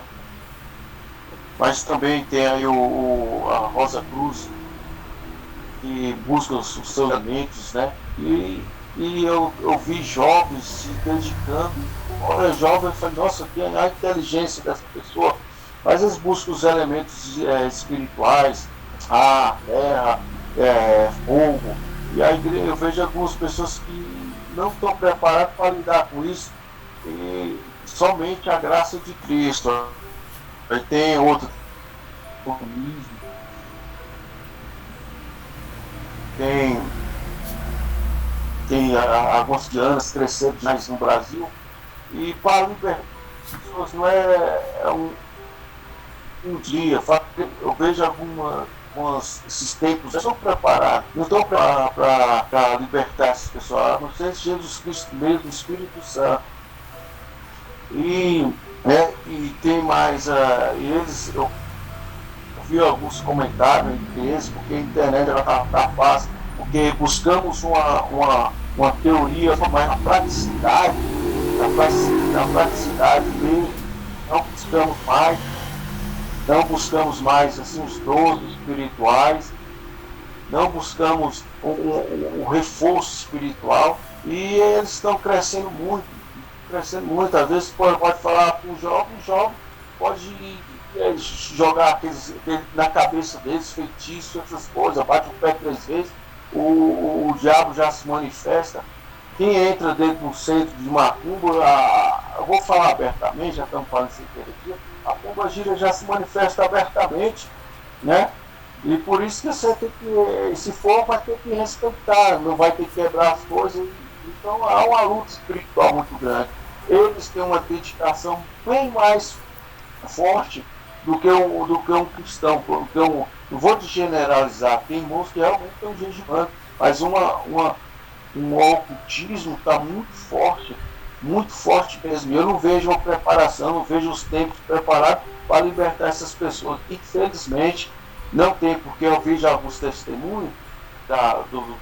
Mas também tem aí a Rosa Cruz, que busca os seus alimentos, né? E eu vi jovens se dedicando. Olha, jovem, eu falei, nossa, tem a inteligência dessa pessoa, mas eles buscam os elementos espirituais, ar, terra, fogo. E a igreja, eu vejo algumas pessoas que não estão preparadas para lidar com isso, e somente a graça de Cristo. Aí tem outro comunismo, tem algumas dianas crescendo mais no Brasil, e para libertar as pessoas não é um dia. Eu vejo esses tempos, eu sou preparado, não estou para libertar essas pessoas, a não ser Jesus Cristo mesmo, o Espírito Santo. E tem mais, eu vi alguns comentários entre eles, porque a internet está fácil, porque buscamos uma teoria, mas na praticidade mesmo, não buscamos mais assim, os dons espirituais, não buscamos um reforço espiritual, e eles estão crescendo muito. Às vezes pode falar para o jovem pode jogar na cabeça deles feitiço, essas coisas, bate o pé 3 vezes, o diabo já se manifesta. Quem entra dentro do centro de macumba, eu vou falar abertamente, já estamos falando sem heresia, a pomba gira já se manifesta abertamente, né? E por isso que você tem que, se for, vai ter que respeitar, não vai ter que quebrar as coisas. Então há uma luta espiritual muito grande. Eles têm uma dedicação bem mais forte do que um cristão. Não vou generalizar, tem irmãos que realmente estão jejuando, mas um ocultismo está muito forte mesmo. Eu não vejo uma preparação, não vejo os tempos preparados para libertar essas pessoas. Infelizmente, não tem, porque eu vejo alguns testemunhos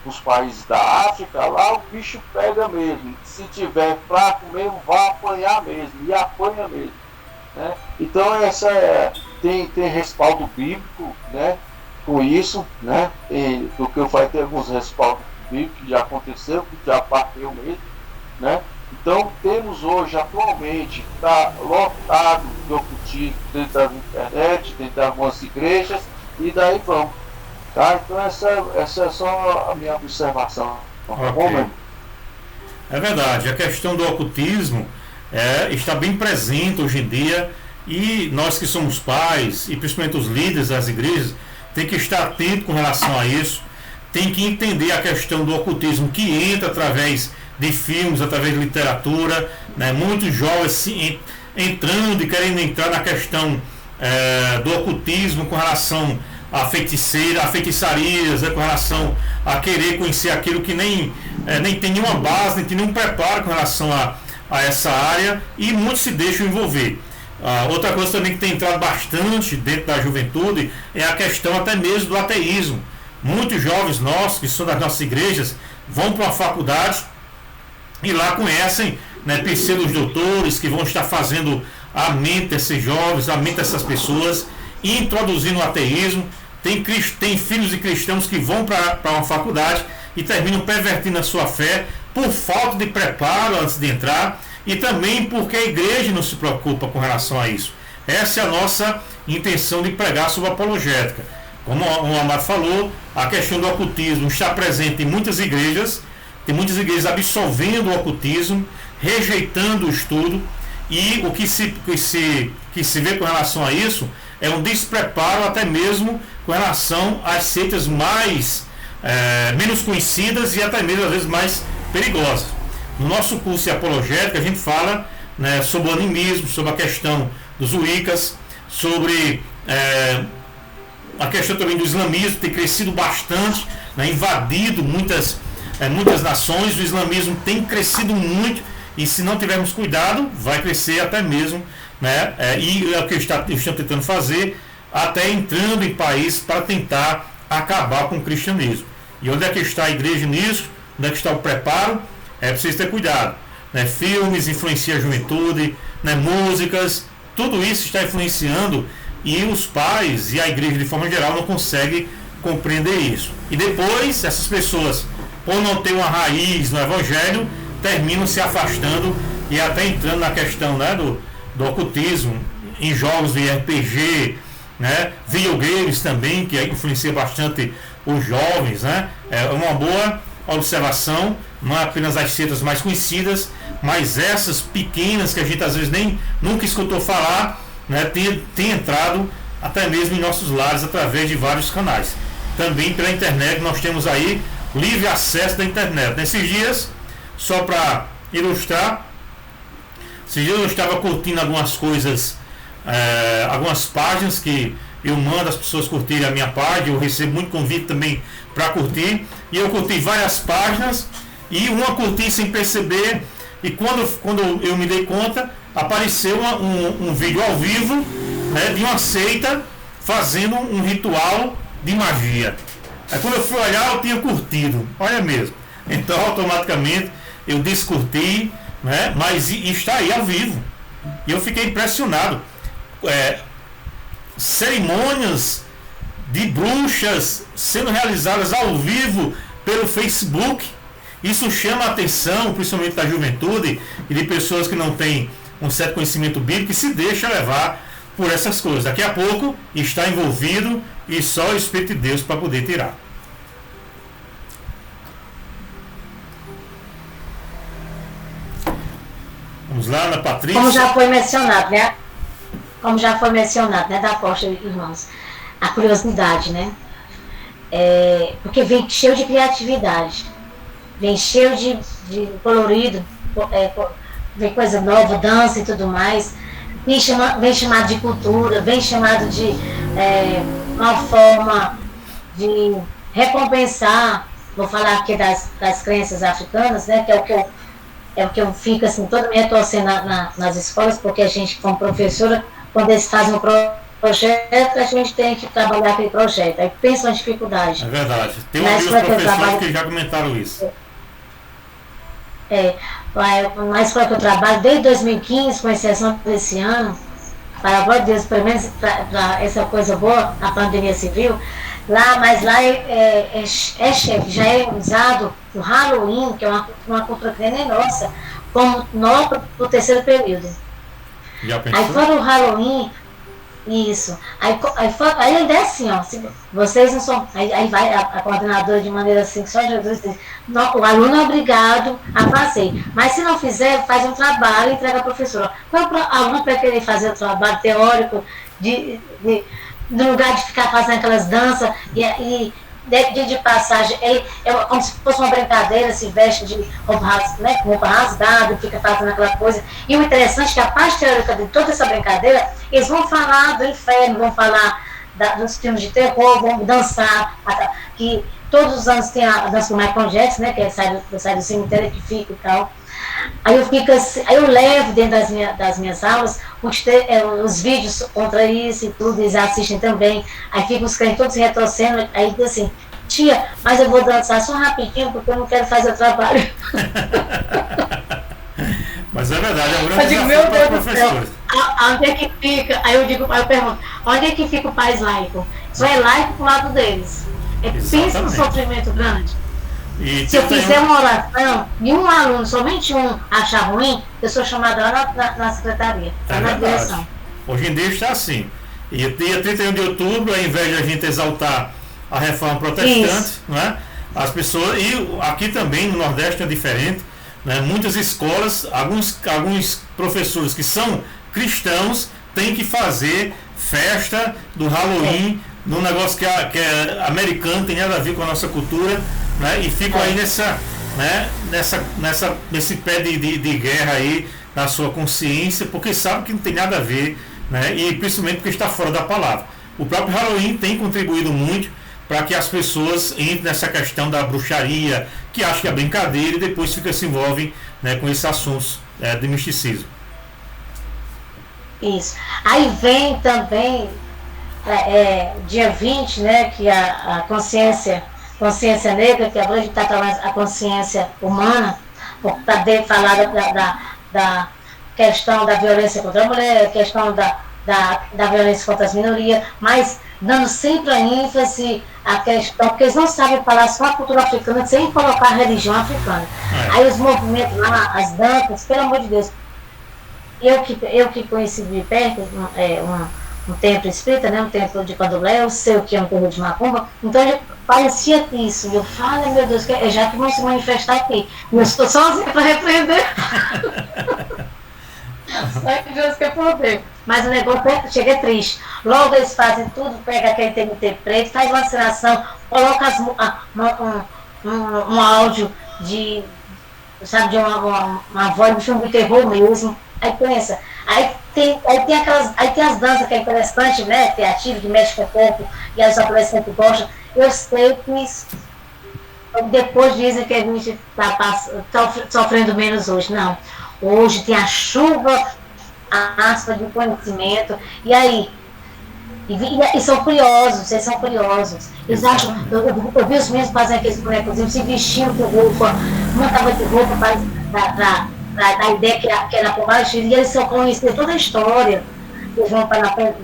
dos países da África, lá o bicho pega mesmo. Se tiver fraco mesmo, vai apanhar mesmo, e apanha mesmo. Né? Então tem respaldo bíblico, né, com isso, né? Do que vai ter alguns respaldos bíblicos que já aconteceu, que já bateu mesmo. Né? Então temos hoje, atualmente, está lotado de ocultismo dentro da internet, dentro de algumas igrejas, e daí vamos. Tá? Então essa é só a minha observação. Okay. É verdade, a questão do ocultismo está bem presente hoje em dia, e nós que somos pais, e principalmente os líderes das igrejas, tem que estar atento com relação a isso, tem que entender a questão do ocultismo, que entra através de filmes, através de literatura, né? Muitos jovens entrando e querendo entrar na questão do ocultismo com relação a feitiçarias, né, com relação a querer conhecer aquilo que nem tem nenhuma base, nem tem nenhum preparo com relação a essa área, e muitos se deixam envolver. Outra coisa também que tem entrado bastante dentro da juventude é a questão até mesmo do ateísmo. Muitos jovens nossos, que são das nossas igrejas, vão para uma faculdade e lá conhecem, né, pseudos doutores que vão estar fazendo a mente desses jovens, a mente dessas pessoas, introduzindo o ateísmo. Tem filhos de cristãos que vão para uma faculdade e terminam pervertindo a sua fé por falta de preparo antes de entrar, e também porque a igreja não se preocupa com relação a isso. Essa é a nossa intenção de pregar sobre a apologética. Como o Amado falou, a questão do ocultismo está presente em muitas igrejas, tem muitas igrejas absolvendo o ocultismo, rejeitando o estudo, e o que se vê com relação a isso é um despreparo até mesmo com relação às seitas menos conhecidas e até mesmo às vezes mais perigosas. No nosso curso de apologética a gente fala, né, sobre o animismo, sobre a questão dos Wiccas, sobre a questão também do islamismo, tem crescido bastante, né, invadido muitas nações. O islamismo tem crescido muito, e se não tivermos cuidado, vai crescer até mesmo, né? E é o que estão tentando fazer, até entrando em países para tentar acabar com o cristianismo. E onde é que está a igreja nisso? Onde é que está o preparo? É preciso ter cuidado. Né? Filmes influenciam a juventude, né? Músicas, tudo isso está influenciando, e os pais e a igreja de forma geral não conseguem compreender isso. E depois, essas pessoas, por não ter uma raiz no evangelho, terminam se afastando e até entrando na questão, né, do ocultismo, em jogos de RPG, né, videogames também, que influencia bastante os jovens, né. É uma boa observação, não é apenas as seitas mais conhecidas, mas essas pequenas que a gente às vezes nunca escutou falar, né, tem entrado até mesmo em nossos lares através de vários canais. Também pela internet, nós temos aí livre acesso da internet. Nesses dias, só para ilustrar, esses dias eu estava curtindo algumas coisas, algumas páginas que eu mando as pessoas curtirem a minha página, eu recebo muito convite também para curtir, e eu curti várias páginas, e uma curti sem perceber, e quando eu me dei conta, apareceu um vídeo ao vivo, né, de uma seita fazendo um ritual de magia. Aí quando eu fui olhar, eu tinha curtido, olha mesmo. Então automaticamente eu descurti, né, mas está aí ao vivo. E eu fiquei impressionado. Cerimônias de bruxas sendo realizadas ao vivo pelo Facebook. Isso chama a atenção, principalmente da juventude e de pessoas que não têm um certo conhecimento bíblico e se deixa levar por essas coisas. Daqui a pouco está envolvido e só o Espírito de Deus para poder tirar. Vamos lá, Ana Patrícia. Como já foi mencionado, né? Da apóstola, irmãos, a curiosidade, né? Porque vem cheio de criatividade, vem cheio de colorido, vem coisa nova, dança e tudo mais, vem chamado de cultura, vem chamado de uma forma de recompensar, vou falar aqui das crenças africanas, né? Que é o que eu fico assim, toda minha torcendo nas escolas, porque a gente, como professora, quando eles fazem um projeto, a gente tem que trabalhar aquele projeto. Aí pensa uma dificuldade. É verdade. Tem uns professores que já comentaram isso. Na escola que eu trabalho, desde 2015, com exceção desse ano, para a glória de Deus, pelo menos para essa coisa boa, a pandemia civil, mas lá já é usado o Halloween, que é uma cultura que nem nossa, como nota para o terceiro período. Já pensou? Aí fora o Halloween, isso. Aí ainda é assim, ó. Vocês não são. Aí vai a coordenadora de maneira assim, que só Jesus diz, não, o aluno é obrigado a fazer. Mas se não fizer, faz um trabalho e entrega à professora. Qual o aluno vai querer fazer o trabalho teórico no lugar de ficar fazendo aquelas danças de passagem, como se fosse uma brincadeira, se veste de roupa rasgada, fica fazendo aquela coisa. E o interessante é que a parte teórica de toda essa brincadeira, eles vão falar do inferno, vão falar dos filmes de terror, vão dançar, que todos os anos tem a dança do Michael Jackson, né, que sai do cemitério que fica e tal. Aí eu levo dentro das minhas aulas os vídeos contra isso e tudo, eles assistem também. Aí ficam os crentes todos retorcendo, aí diz assim, tia, mas eu vou dançar só rapidinho porque eu não quero fazer o trabalho. Mas é verdade, é um grande eu digo, desafio meu para Deus do céu, professores. onde é que fica? Aí eu pergunto, onde é que fica o país laico? Só é laico pro lado deles. Pensa no sofrimento grande. Se eu fizer uma oração e um aluno, somente um, achar ruim, eu sou chamada lá na secretaria, na direção. Hoje em dia está assim. E dia 31 de outubro, ao invés de a gente exaltar a reforma protestante, né, as pessoas, e aqui também no Nordeste é diferente, né, muitas escolas, alguns professores que são cristãos têm que fazer festa do Halloween, num negócio que é americano, tem nada a ver com a nossa cultura, né, e ficam aí nesse pé de guerra aí na sua consciência, porque sabe que não tem nada a ver, né, e principalmente porque está fora da palavra. O próprio Halloween tem contribuído muito para que as pessoas entrem nessa questão da bruxaria, que acham que é brincadeira e depois se envolvem, né, com esses assuntos de misticismo. Isso. Aí vem também dia 20, né, que a consciência negra, que agora a gente está trabalhando a consciência humana, para falar da questão da violência contra a mulher, a questão da violência contra as minorias, mas dando sempre a ênfase à questão, porque eles não sabem falar só a cultura africana sem colocar a religião africana. Aí os movimentos lá, as danças, pelo amor de Deus, eu que conheci de perto um templo espírita, né, um templo de candomblé, eu sei o que é um terreiro de macumba, então parecia isso. Eu falo, meu Deus, já que vão se manifestar aqui, eu estou sozinha para repreender. Só que Deus quer poder. Mas o negócio chega triste. Logo eles fazem tudo, pega aquele TNT preto, faz vacinação, coloca um áudio de, sabe, de uma voz de terror mesmo. Aí pensa, aí tem as danças que é interessante, né? Criativo, que mexe com o corpo, e as adolescentes gostam. Eu sei que isso, depois dizem que a gente está sofrendo menos hoje. Não. Hoje tem a chuva aspa de conhecimento. E aí? E são curiosos, eles são curiosos. Eles acham, eu vi os meninos fazendo aqueles bonecozinhos, se vestindo com roupa, uma tava de roupa da ideia que era por baixo, e eles só conhecem toda a história. Eles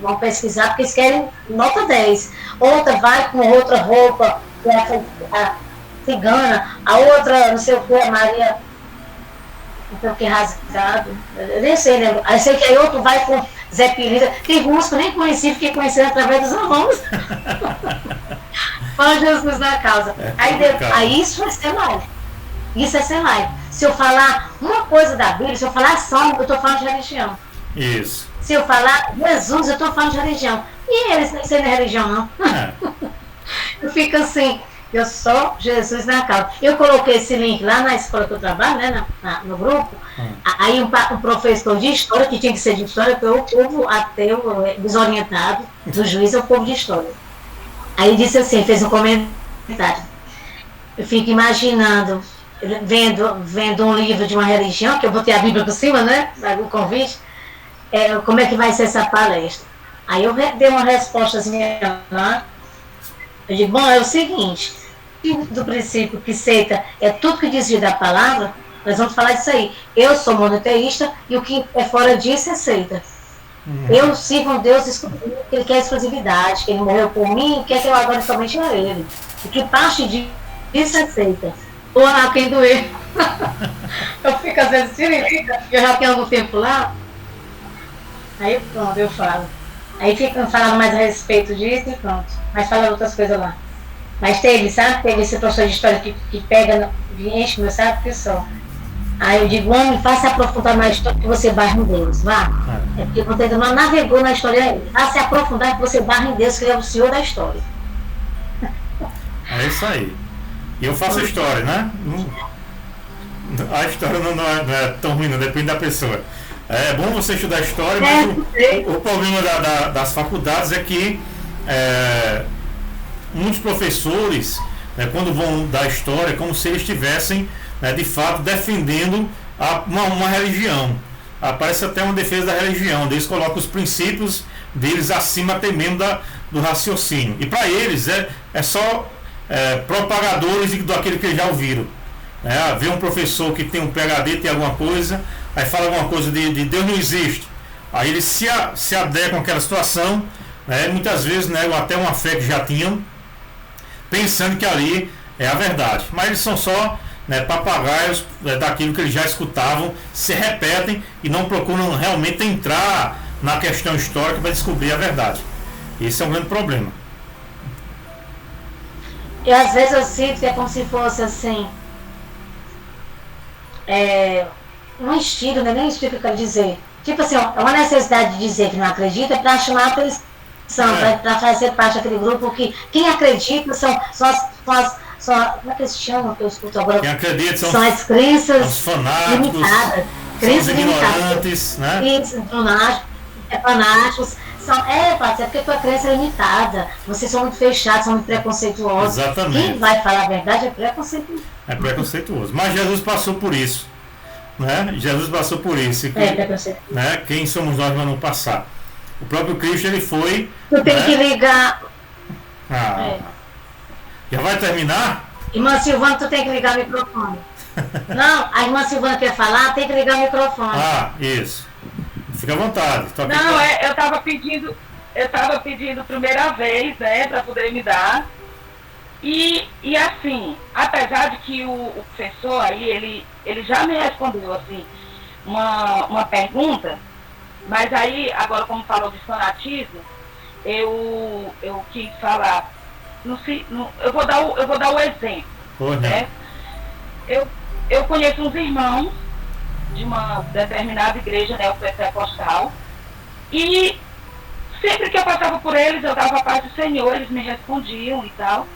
vão pesquisar porque eles querem nota 10. Outra vai com outra roupa, que é a cigana, a outra, não sei o que, a Maria, não sei o que, rasgado. Eu nem sei, né? Aí sei que aí outro vai com Zé Pirita. Tem músico que eu nem conheci, fiquei conhecendo através dos alunos. Fala Jesus na causa. Aí isso vai ser live. Isso é ser live. Se eu falar uma coisa da Bíblia, se eu falar só, eu estou falando de religião. Isso. Se eu falar Jesus, eu estou falando de religião. E eles nem sei de religião, não. Eu fico assim, eu sou Jesus na causa. Eu coloquei esse link lá na escola que eu trabalho, né, no grupo. Aí um professor de história, que tinha que ser de história, porque o povo ateu, desorientado, do juiz é o povo de história. Aí disse assim, fez um comentário. Eu fico imaginando, vendo um livro de uma religião, que eu botei a Bíblia por cima, né, o convite, como é que vai ser essa palestra. Aí eu dei uma respostazinha lá. Eu digo, bom, é o seguinte, do princípio que seita é tudo que desvia da palavra, nós vamos falar disso aí. Eu sou monoteísta e o que é fora disso é seita. Eu sigo um Deus que ele quer exclusividade, que ele morreu por mim e quer que eu agora somente a ele. O que parte disso é seita. Ou a quem doer. Eu fico às vezes tiririca, eu já tenho algum tempo lá. Aí pronto, eu falo. Aí ficam falando mais a respeito disso e pronto. Mas fala outras coisas lá. Mas teve, sabe? Teve esse professor de história que pega, enche meu saco que só. Aí eu digo, homem, faça aprofundar mais história que você barra em Deus, vá. É porque você ainda não navegou na história aí. Vá se aprofundar que você barra em Deus, que ele é o senhor da história. É isso aí. E eu faço história, né? A história não é tão ruim, não, depende da pessoa. É bom você estudar história, mas o problema das faculdades é que muitos professores, né, quando vão dar história, é como se eles estivessem, né, de fato defendendo uma religião. Parece até uma defesa da religião. Eles colocam os princípios deles acima até mesmo do raciocínio. E para eles é só propagadores daquilo que eles já ouviram. Vê um professor que tem um PhD, tem alguma coisa, aí fala alguma coisa de Deus não existe. Aí eles se adequam àquela situação, né, muitas vezes negam até uma fé que já tinham, pensando que ali é a verdade. Mas eles são só, né, papagaios daquilo que eles já escutavam, se repetem e não procuram realmente entrar na questão histórica para descobrir a verdade. Esse é um grande problema. E às vezes eu sinto que é como se fosse assim, um estilo, né? Nem estilo que eu quero dizer. Tipo assim, é uma necessidade de dizer que não acredita para chamar a atenção, para fazer parte daquele grupo que quem acredita são as como é que eles chamam que eu escuto agora? Quem acredita são as crenças os fanáticos, limitadas. Crenças ignorantes, né? Isso, fanáticos. É porque a tua crença é limitada. Vocês são muito fechados, são muito preconceituosos. Exatamente. Quem vai falar a verdade é preconceituoso. É preconceituoso. Mas Jesus passou por isso. Né? Jesus passou por isso. Né? Quem somos nós para não passar? O próprio Cristo, ele foi... Tu tem que ligar... Já vai terminar? Irmã Silvana, tu tem que ligar o microfone. Não, a irmã Silvana quer falar, tem que ligar o microfone. Isso. Fica à vontade. Não, eu estava pedindo primeira vez, né, para poder me dar. E assim, apesar de que o professor aí, ele já me respondeu assim, uma pergunta, mas aí, agora como falou de fanatismo, eu quis falar, eu vou dar o exemplo, né? Eu conheço uns irmãos de uma determinada igreja neopentecostal. E sempre que eu passava por eles, eu dava a paz do Senhor, eles me respondiam e tal.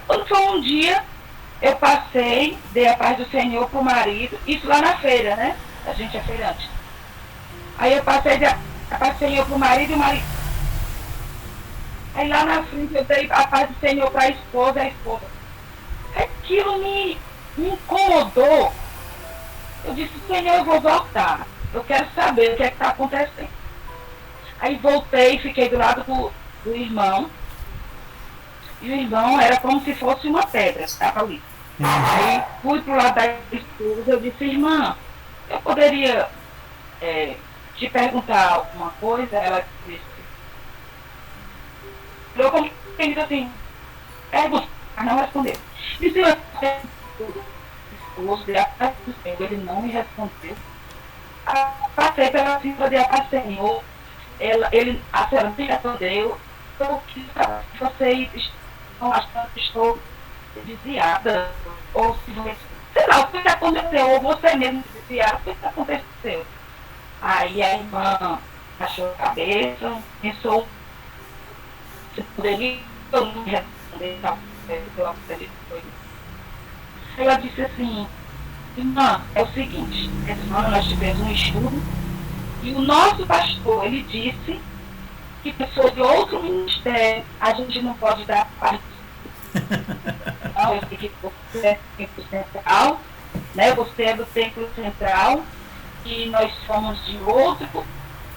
Quando foi um dia, eu passei, dei a paz do Senhor pro marido, isso lá na feira, né? A gente é feirante. Aí eu passei, dei a paz do Senhor pro marido e o marido. Aí lá na frente eu dei a paz do Senhor para a esposa. Aquilo me incomodou. Eu disse, Senhor, eu vou voltar. Eu quero saber o que é que está acontecendo. Aí voltei, fiquei do lado do irmão. E o irmão era como se fosse uma pedra, estava ali. Aí fui pro lado da esposa, eu disse, irmã, eu poderia te perguntar alguma coisa? Ela disse, eu compreendi assim, pergunta, mas não respondeu. Disse, eu esposo, ele não me respondeu. Passei pela cima de a Senhor, a senhora me respondeu, eu quis saber se vocês estão achando que estou desviada, ou se você, sei lá, o que aconteceu, ou você mesmo desviada, o que aconteceu. Aí a irmã achou a cabeça, pensou, se poderia eu não responder, eu acredito que foi isso. Ela disse assim, irmã, é o seguinte, essa semana nós tivemos um estudo e o nosso pastor, ele disse que pessoa de outro ministério a gente não pode dar parte. Não, eu sei que você é do templo central, né? Você é do templo central e nós somos de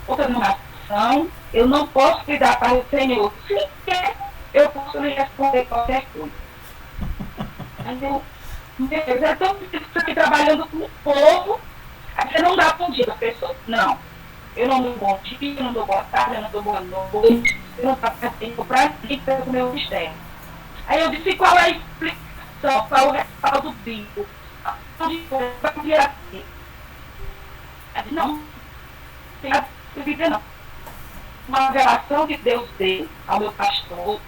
outra nação. Eu não posso lhe dar para o Senhor. Se quer, eu posso lhe responder qualquer coisa. Mas eu, meu Deus, é tão difícil você trabalhando com o povo, aí você não dá bom dia às pessoas. Não. Eu não dou bom dia, eu não dou boa tarde, eu não dou boa noite, eu não faço tempo para mim, para o meu mistério. Aí eu disse, qual é a explicação, qual é o respaldo bíblico? Onde foi para vir aqui? Ela disse, não, tem a Bíblia não. Uma revelação que Deus deu ao meu pastor,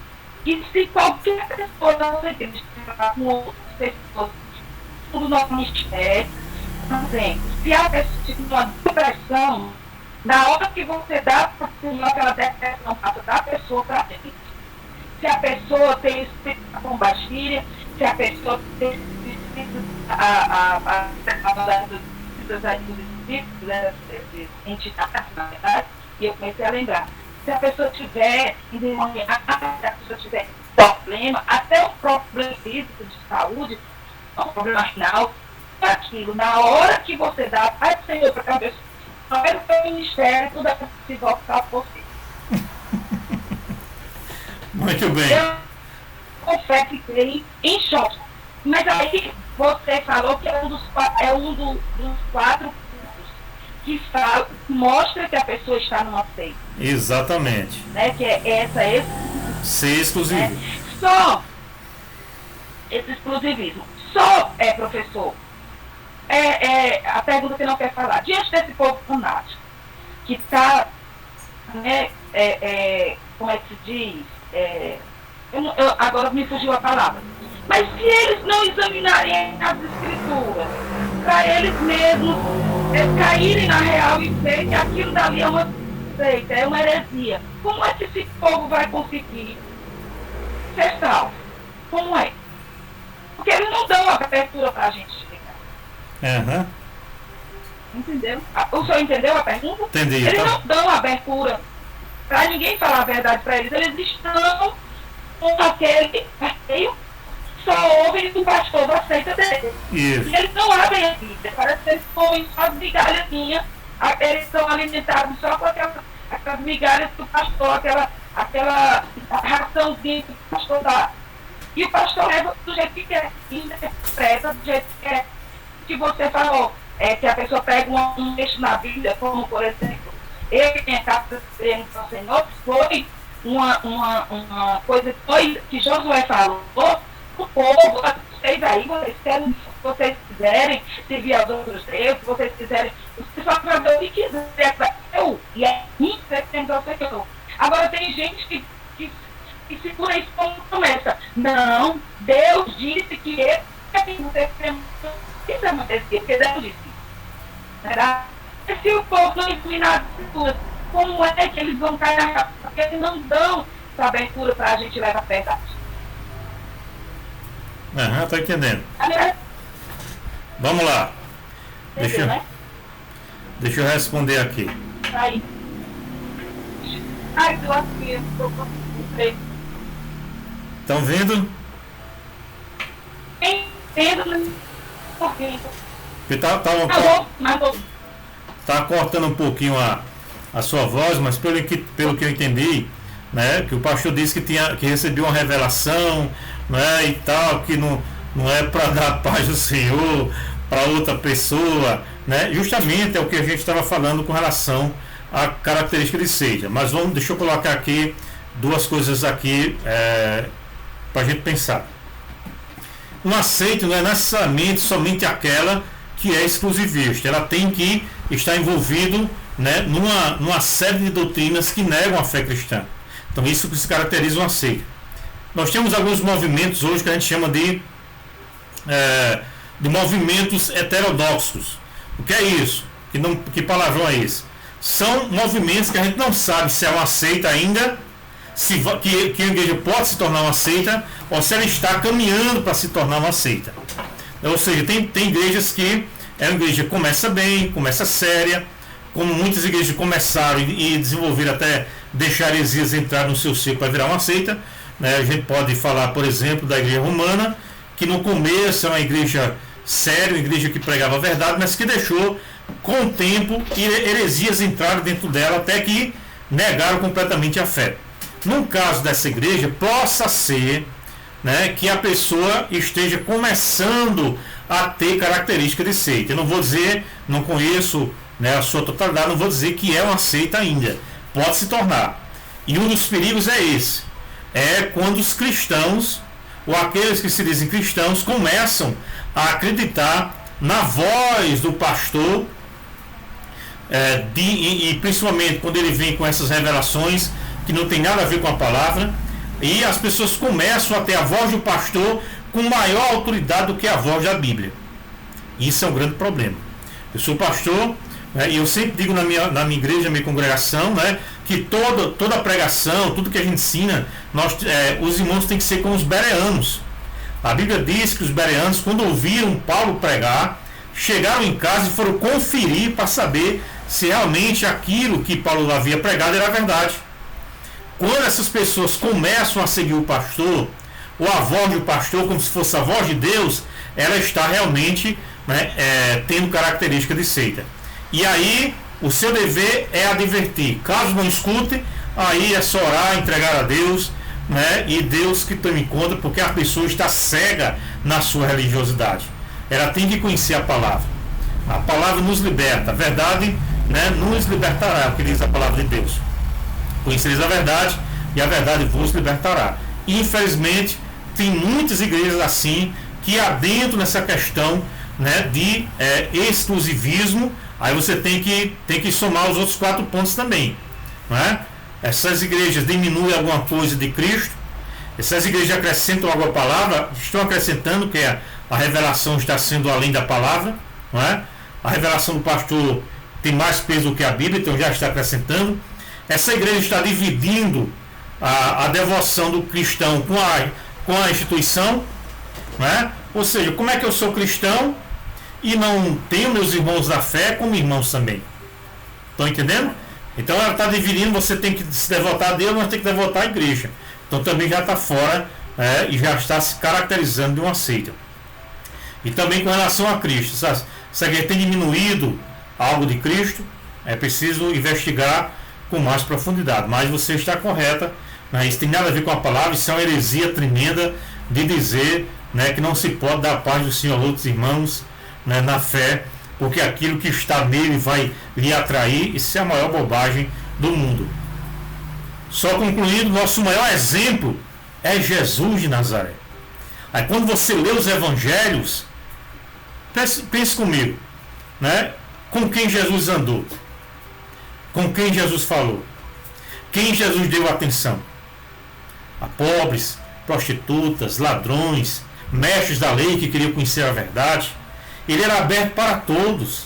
que se qualquer pessoa da nossa igreja falar com outras pessoas do nosso mistério, por exemplo, se a pessoa tiver uma depressão, na hora que você dá para o Senhor aquela depressão, passa da pessoa para frente. Se a pessoa tem espírito da pombagira, se a pessoa tem espírito das entidades, na verdade, e eu comecei a lembrar. Se a pessoa tiver endemoniada, se a pessoa tiver problema, até o problema físico de saúde, o problema final, aquilo, na hora que você dá a paz do Senhor para a pessoa, não é o seu ministério, tudo é se voltar por você. Muito bem. Eu confesso que fiquei em choque. Mas aí você falou que é um dos quatro pontos que mostra que a pessoa está numa seita. Exatamente. Né? Que é Ser exclusivo. Né? Só esse exclusivismo. Só, professor, a pergunta que não quer falar. Diante desse povo fanático, que está, né, como é que se diz? Agora me fugiu a palavra. Mas se eles não examinarem as escrituras, para eles mesmos caírem na real e ver que aquilo dali é uma seita, é uma heresia, como é que esse povo vai conseguir ser salvo? Como é? Porque eles não dão abertura para a gente explicar. Uhum. Entendeu? O senhor entendeu a pergunta? Entendi. Eles não dão abertura para ninguém falar a verdade para eles. Eles estão com aquele passeio, só ouvem o pastor da seita dele. Isso. E eles não abrem a Bíblia. Parece que eles comem só as migalhazinhas. Eles são alimentados só com aquelas migalhas do pastor, aquela raçãozinha que o pastor dá. E o pastor leva do jeito que quer, interpreta do jeito que quer. Que você falou, que a pessoa pega um texto na Bíblia, como por exemplo, ele tem a casa do Senhor, foi uma coisa que Josué falou, o povo, vocês aí, vocês quiserem servir aos outros deuses, vocês quiserem, vocês só fazer o que quiser, e é isso que tem que ser. Agora tem gente que segura isso como promessa. Não, Deus disse que ele isso é uma heresia, porque Deus disse. Será? E se o povo não inclinar a cultura, como é que eles vão cair na cabeça? Porque eles não dão essa abertura para a gente levar a verdade. Aham, tô entendendo. Aliás, Vamos lá. entendeu, né? Deixa eu responder aqui. Aí. Ai, eu aqui, eu comprei. Estão vendo? Entendo, correndo. Porque tá cortando um pouquinho a sua voz, mas pelo que eu entendi, né, que o pastor disse que recebeu uma revelação, né, e tal, que não é para dar a paz do Senhor para outra pessoa, né? Justamente é o que a gente estava falando com relação à característica de seita. Mas deixa eu colocar aqui duas coisas aqui para a gente pensar. Uma seita não é necessariamente somente aquela que é exclusivista. Ela tem que estar envolvido, né, numa série de doutrinas que negam a fé cristã. Então isso que se caracteriza uma seita. Nós temos alguns movimentos hoje que a gente chama de movimentos heterodoxos. O que é isso? Que palavrão é esse? São movimentos que a gente não sabe se é uma seita ainda, que a igreja pode se tornar uma seita, ou se ela está caminhando para se tornar uma seita. Ou seja, tem igrejas que uma igreja começa bem, começa séria, como muitas igrejas começaram e desenvolveram até deixar heresias entrar no seu ciclo para virar uma seita, né? A gente pode falar, por exemplo, da igreja romana, que no começo é uma igreja séria, uma igreja que pregava a verdade, mas que deixou, com o tempo, heresias entraram dentro dela até que negaram completamente a fé. No caso dessa igreja, possa ser, né, que a pessoa esteja começando a ter característica de seita. Eu não vou dizer, não conheço, né, a sua totalidade, não vou dizer que é uma seita ainda. Pode se tornar. E um dos perigos é esse. É quando os cristãos, ou aqueles que se dizem cristãos, começam a acreditar na voz do pastor, e principalmente quando ele vem com essas revelações que não tem nada a ver com a palavra, e as pessoas começam a ter a voz do pastor com maior autoridade do que a voz da Bíblia. Isso é um grande problema. Eu sou pastor, né, e eu sempre digo na minha igreja, na minha congregação, né, que toda a pregação, tudo que a gente ensina, os irmãos têm que ser como os bereanos. A Bíblia diz que os bereanos, quando ouviram Paulo pregar, chegaram em casa e foram conferir para saber se realmente aquilo que Paulo havia pregado era verdade. Quando essas pessoas começam a seguir o pastor, ou a voz do pastor, como se fosse a voz de Deus, ela está realmente, né, tendo característica de seita. E aí, o seu dever é advertir. Caso não escute, aí é só orar, entregar a Deus, né, e Deus que tome conta, porque a pessoa está cega na sua religiosidade. Ela tem que conhecer a palavra. A palavra nos liberta. A verdade, né, nos libertará, é o que diz a palavra de Deus. Conhecereis a verdade, e a verdade vos libertará. E, infelizmente, tem muitas igrejas assim, que adentram nessa questão, né, de exclusivismo. Aí você tem que somar os outros 4 pontos também, não é? Essas igrejas diminuem alguma coisa de Cristo, essas igrejas acrescentam algo à palavra, estão acrescentando que a revelação está sendo além da palavra, não é? A revelação do pastor tem mais peso do que a Bíblia, então já está acrescentando. Essa igreja está dividindo a devoção do cristão com a instituição, não é? Ou seja, como é que eu sou cristão e não tenho meus irmãos da fé como irmãos também? Estão entendendo? Então ela está dividindo, você tem que se devotar a Deus, mas tem que devotar a igreja. Então também já está fora, e já está se caracterizando de uma seita. E também com relação a Cristo, se a igreja tem diminuído algo de Cristo, é preciso investigar com mais profundidade. Mas você está correta, né? Isso tem nada a ver com a palavra, isso é uma heresia tremenda de dizer, né, que não se pode dar a paz do Senhor a outros irmãos, né, na fé, porque aquilo que está nele vai lhe atrair. Isso é a maior bobagem do mundo. Só concluindo, nosso maior exemplo é Jesus de Nazaré. Aí quando você lê os evangelhos, pense comigo, né, com quem Jesus andou, com quem Jesus falou, quem Jesus deu atenção? A pobres, prostitutas, ladrões, mestres da lei que queriam conhecer a verdade. Ele era aberto para todos.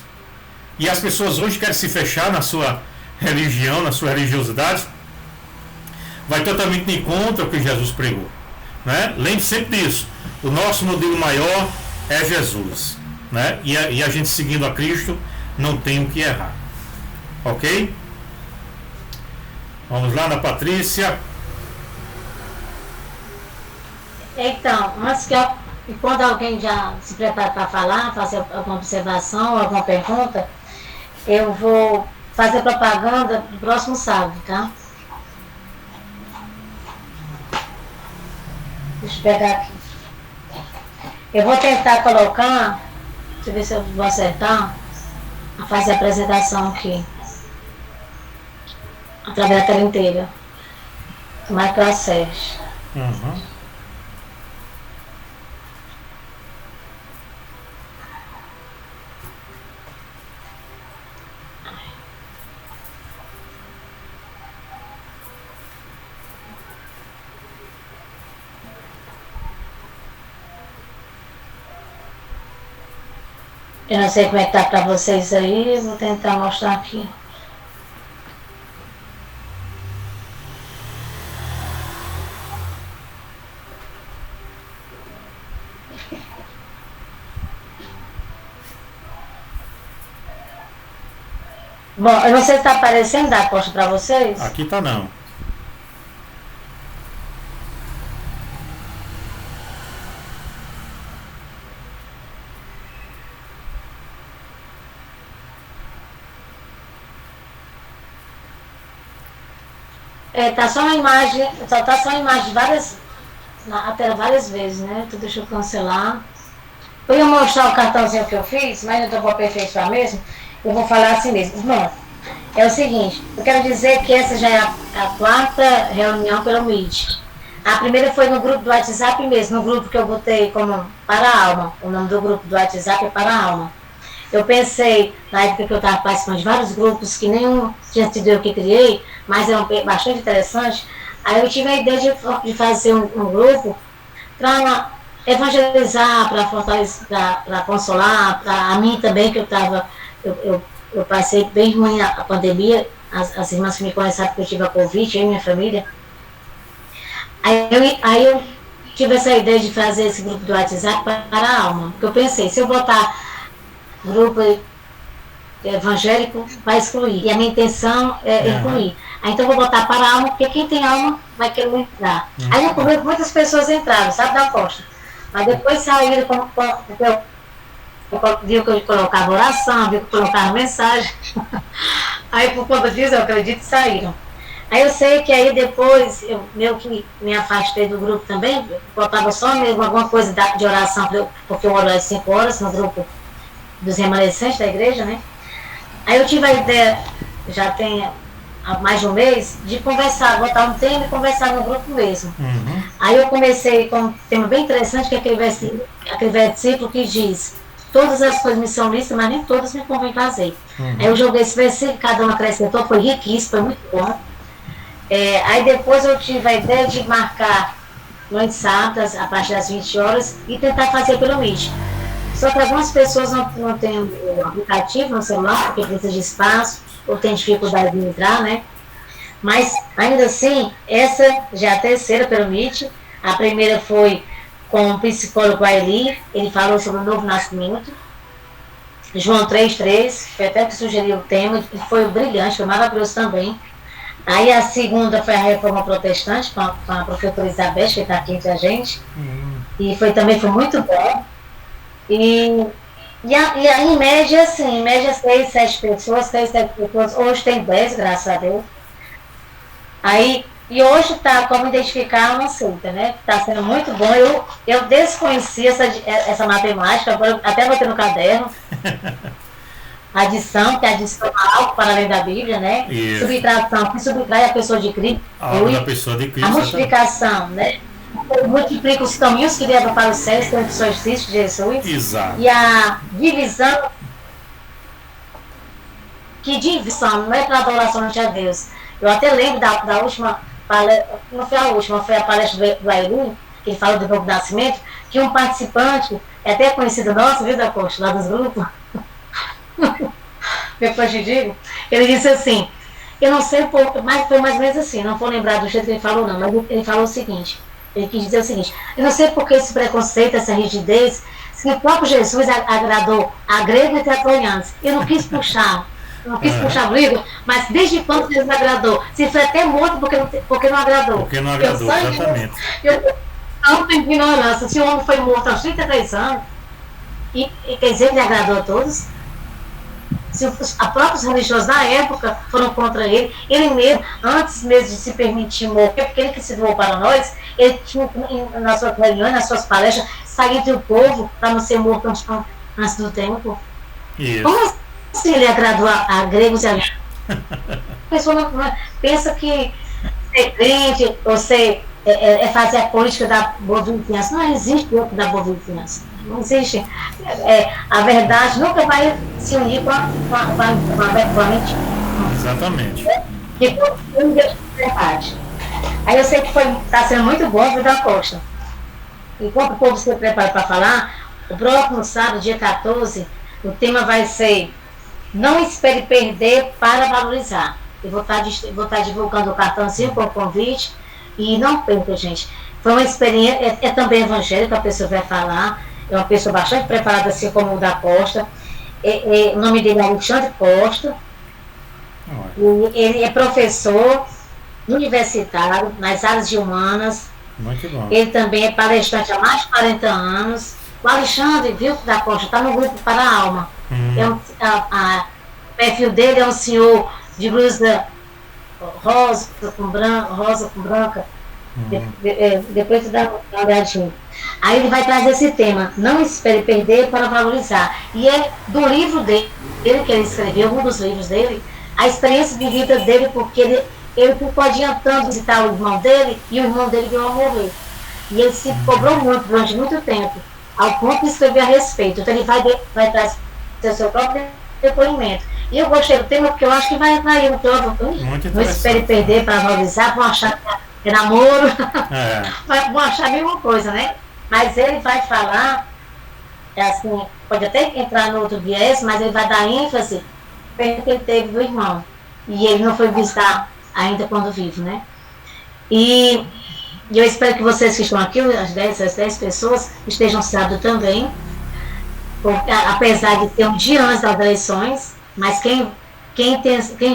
e as pessoas hoje querem se fechar na sua religião, na sua religiosidade, vai totalmente em contra o que Jesus pregou, né? Lembre sempre disso, o nosso modelo maior é Jesus, né? E a gente seguindo a Cristo não tem o que errar, ok? Vamos lá na Patrícia. Então, antes que e quando alguém já se prepara para falar, fazer alguma observação, alguma pergunta, eu vou fazer propaganda do próximo sábado, tá? Deixa eu pegar aqui. Eu vou tentar colocar, deixa eu ver se eu vou acertar, a fazer a apresentação aqui, através da tela inteira. Tomara que eu acerte. Uhum. Eu não sei como é que tá para vocês aí, vou tentar mostrar aqui. Bom, eu não sei se está aparecendo da costa para vocês. Aqui tá não. Tá só uma imagem, só tá só uma imagem de várias, na tela várias vezes, né? Então deixa eu cancelar. Eu ia mostrar o cartãozinho que eu fiz, mas eu vou aperfeiçoar mesmo. Eu vou falar assim mesmo. Bom, é o seguinte, eu quero dizer que essa já é a quarta reunião pelo Meet. A primeira foi no grupo do WhatsApp mesmo, no grupo que eu botei como Para a Alma. O nome do grupo do WhatsApp é Para a Alma. Eu pensei, na época que eu estava participando de vários grupos, que nenhum tinha sido eu que criei, mas é bastante interessante. Aí eu tive a ideia de fazer um grupo para evangelizar, para fortalecer, para consolar, para a mim também, que eu passei bem ruim a pandemia, as irmãs que me conhecem sabem que eu tive a Covid, eu e minha família. Aí eu tive essa ideia de fazer esse grupo do WhatsApp para a alma, porque eu pensei, se eu botar grupo evangélico, vai excluir, e a minha intenção é incluir. Aí então eu vou botar para a alma, porque quem tem alma vai querer entrar. Aí no começo muitas pessoas entraram, sabe, da costa, mas depois saíram, porque eu viu que eu colocava oração, viu que eu colocava mensagem. Aí por conta disso, eu acredito que saíram. Aí eu sei que aí depois, eu meio que me afastei do grupo também, botava só mesmo alguma coisa de oração, porque eu oro às 5 horas no grupo dos remanescentes da igreja, né? Aí eu tive a ideia, já tem há mais de um mês, de conversar, botar um tema e conversar no grupo mesmo. Aí eu comecei com um tema bem interessante, que é aquele versículo que diz: todas as coisas me são lícitas, mas nem todas me convém fazer. Aí eu joguei esse versículo, cada um acrescentou, foi riquíssimo, foi muito bom. Aí depois eu tive a ideia de marcar noites sábadas, a partir das 20 horas, e tentar fazer pelo Meet. Só que algumas pessoas não têm o aplicativo no celular, porque precisa de espaço, ou tem dificuldade de entrar, né? Mas, ainda assim, essa já é a terceira pelo Meet. A primeira foi com o psicólogo Aeli, ele falou sobre o novo nascimento. João 3,3, foi até que sugeriu o tema, e foi brilhante, foi maravilhoso também. Aí a segunda foi a Reforma Protestante, com a professora Isabel, que está aqui entre a gente. E também foi muito bom. E em média, assim, em média 6, 7 pessoas, 6, 7 pessoas, hoje tem 10, graças a Deus. Aí, e hoje está como identificar uma seita, né? Está sendo muito bom. Eu desconheci essa matemática, agora até botei no caderno. Adição, que é adicional para além da Bíblia, né? Isso. Subtração, que subtrai a pessoa de Cristo. A pessoa de Cristo. A multiplicação, né? Multiplica os caminhos que levam para o céu, que são Cristo de Jesus. Exato. E a divisão, que divisão não é para adoração a Deus. Eu até lembro da última palestra, não foi a última, foi a palestra do Ailu, que ele falou do novo nascimento, que um participante, é até conhecido nosso, viu, da Costa, lá dos grupos, depois te digo, ele disse assim, eu não sei, mas foi mais ou menos assim, não vou lembrar do jeito que ele falou não, mas ele falou o seguinte, ele quis dizer o seguinte, eu não sei porque esse preconceito, essa rigidez, se o próprio Jesus agradou a gregos e a troianos, eu não quis puxar briga, mas desde quando Jesus agradou? Se foi até morto porque não agradou. Porque não agradou, exatamente. Eu não tenho ignorância, se o homem foi morto aos 33 anos, e quer dizer que ele agradou a todos? Se os próprios religiosos da época foram contra ele, ele mesmo, antes mesmo de se permitir morrer, porque ele que se doou para nós, ele tinha nas suas reuniões, nas suas palestras, sair entre o povo para não ser morto antes do tempo. Isso. Como assim ele agradou a gregos e a a pessoa não pensa que ser crente ou ser, fazer a política da boa vizinhança. Não existe outro da boa vizinhança. Não existe. A verdade nunca vai se unir com a mentira. Exatamente. Que um Deus de verdade. Aí eu sei que está sendo muito bom o da Costa. Enquanto o povo se prepara para falar, o próximo sábado, dia 14, o tema vai ser Não espere perder para valorizar. Eu vou estar divulgando o cartãozinho com o convite. E não perca, gente. Foi uma experiência, é também evangélica, a pessoa vai falar. É uma pessoa bastante preparada, assim como o da Costa. O nome dele é Alexandre Costa. Ele é professor universitário nas áreas de humanas. Muito bom. Ele também é palestrante há mais de 40 anos. O Alexandre, viu, da Costa, está no grupo Para a Alma. O perfil dele é um senhor de blusa rosa com branca. Depois tu dá uma olhadinha. Aí ele vai trazer esse tema, não espere perder para valorizar. E é do livro dele que ele escreveu, um dos livros dele, a experiência de vida dele, porque ele ficou adiantando visitar o irmão dele e o irmão dele veio a morrer. E ele se cobrou muito durante muito tempo, ao ponto de escrever a respeito. Então ele vai trazer o seu próprio depoimento. E eu gostei do tema porque eu acho que vai ir no próprio. Não espere perder para valorizar, vão achar que é namoro, vão achar a mesma coisa, né? Mas ele vai falar, assim, pode até entrar no outro viés, mas ele vai dar ênfase que ele teve do irmão. E ele não foi visitar ainda quando vivo, né? E eu espero que vocês que estão aqui, as 10 pessoas, estejam sábado também, porque, apesar de ter um dia antes das eleições, mas quem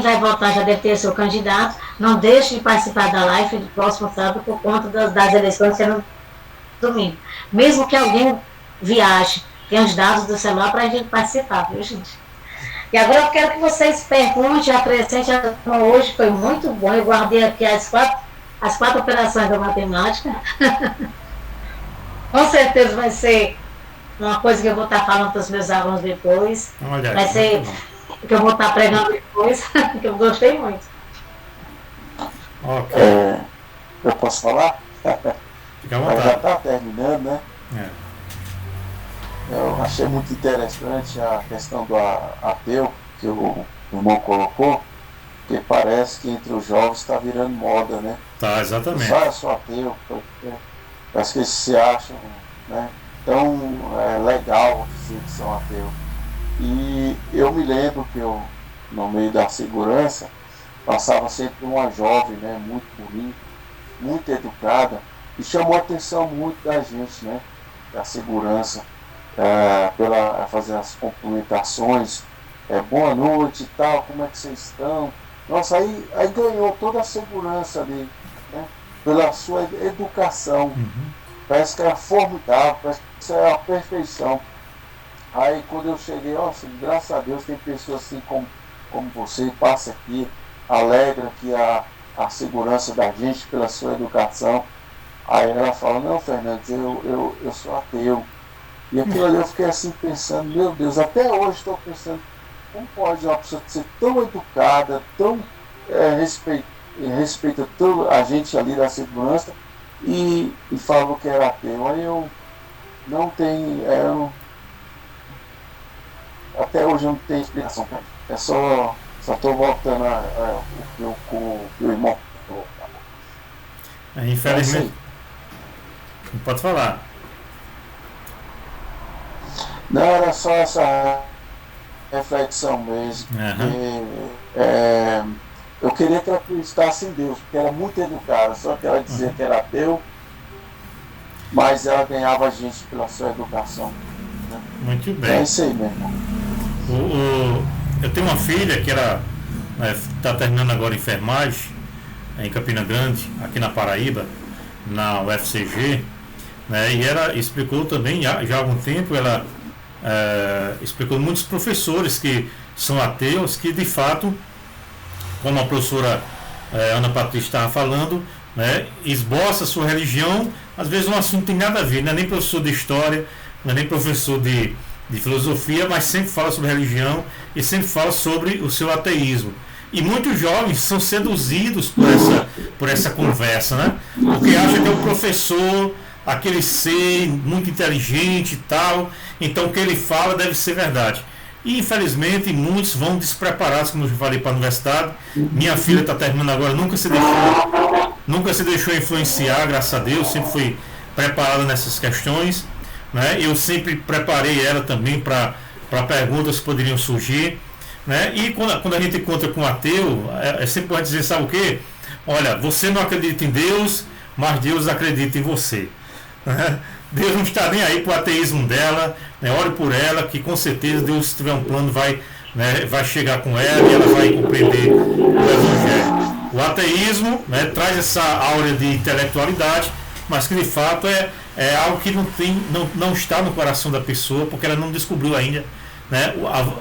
vai votar já deve ter seu candidato, não deixe de participar da live do próximo sábado por conta das eleições sendo domingo. Mesmo que alguém viaje, tem os dados do celular para a gente participar, viu, gente? E agora eu quero que vocês perguntem, acrescentem. Hoje foi muito bom, eu guardei aqui as quatro operações da matemática. Com certeza vai ser uma coisa que eu vou estar falando para os meus alunos depois. Olha, vai ser que eu vou estar pregando depois, que eu gostei muito. Okay. Eu posso falar? Fica à vontade. Já está terminando, né? É. Eu achei muito interessante a questão do ateu que o irmão colocou, porque parece que entre os jovens está virando moda, né? Tá, exatamente. Eu sou ateu, parece que eles se acham, né, tão legal dizer que são ateus. E eu me lembro que eu, no meio da segurança, passava sempre uma jovem, né, muito bonita, muito educada, e chamou a atenção muito da gente, né, da segurança, pela fazer as cumprimentações, boa noite e tal, como é que vocês estão? Nossa, aí ganhou toda a segurança ali, né, pela sua educação. Parece que era formidável, parece que era a perfeição. Aí quando eu cheguei, graças a Deus tem pessoas assim como você, passa aqui, alegra aqui a segurança da gente pela sua educação. Aí ela fala, não, Fernandes, eu sou ateu. E aquilo ali eu fiquei assim pensando, meu Deus, até hoje estou pensando, como pode uma pessoa ser tão educada, tão respeita toda a gente ali da segurança e falou que era ateu. Aí eu não tenho, até hoje eu não tenho explicação, cara. Só estou voltando o que o irmão falou. Infelizmente. Não pode falar. Não, era só essa reflexão mesmo. Aham. Eu queria que ela acreditasse em Deus, porque ela era muito educada, só que ela dizia que era ateu, mas ela ganhava a gente pela sua educação. Né? Muito É bem. isso aí, meu irmão. Eu tenho uma filha que ela está terminando agora enfermagem em Campina Grande, aqui na Paraíba, na UFCG, né? E ela explicou também, já há algum tempo, ela explicou muitos professores que são ateus, que de fato, como a professora Ana Patrícia estava falando, né, esboça a sua religião, às vezes um assunto tem nada a ver, não é nem professor de história, não é nem professor de filosofia, mas sempre fala sobre religião e sempre fala sobre o seu ateísmo. E muitos jovens são seduzidos por essa conversa, né? Porque acha que é um professor, aquele ser muito inteligente e tal, então o que ele fala deve ser verdade. E infelizmente muitos vão despreparados, como eu falei, para a universidade. Minha filha está terminando agora, nunca se deixou influenciar, graças a Deus, sempre foi preparada nessas questões, né? Eu sempre preparei ela também para perguntas que poderiam surgir, né? E quando a gente encontra com um ateu, é sempre bom dizer, sabe o quê? Olha, você não acredita em Deus, mas Deus acredita em você. Deus não está nem aí para o ateísmo dela, né? Ore por ela, que com certeza Deus, se tiver um plano, vai chegar com ela e ela vai compreender o Evangelho. O ateísmo, né, traz essa áurea de intelectualidade, mas que de fato é algo que não está no coração da pessoa, porque ela não descobriu ainda, né,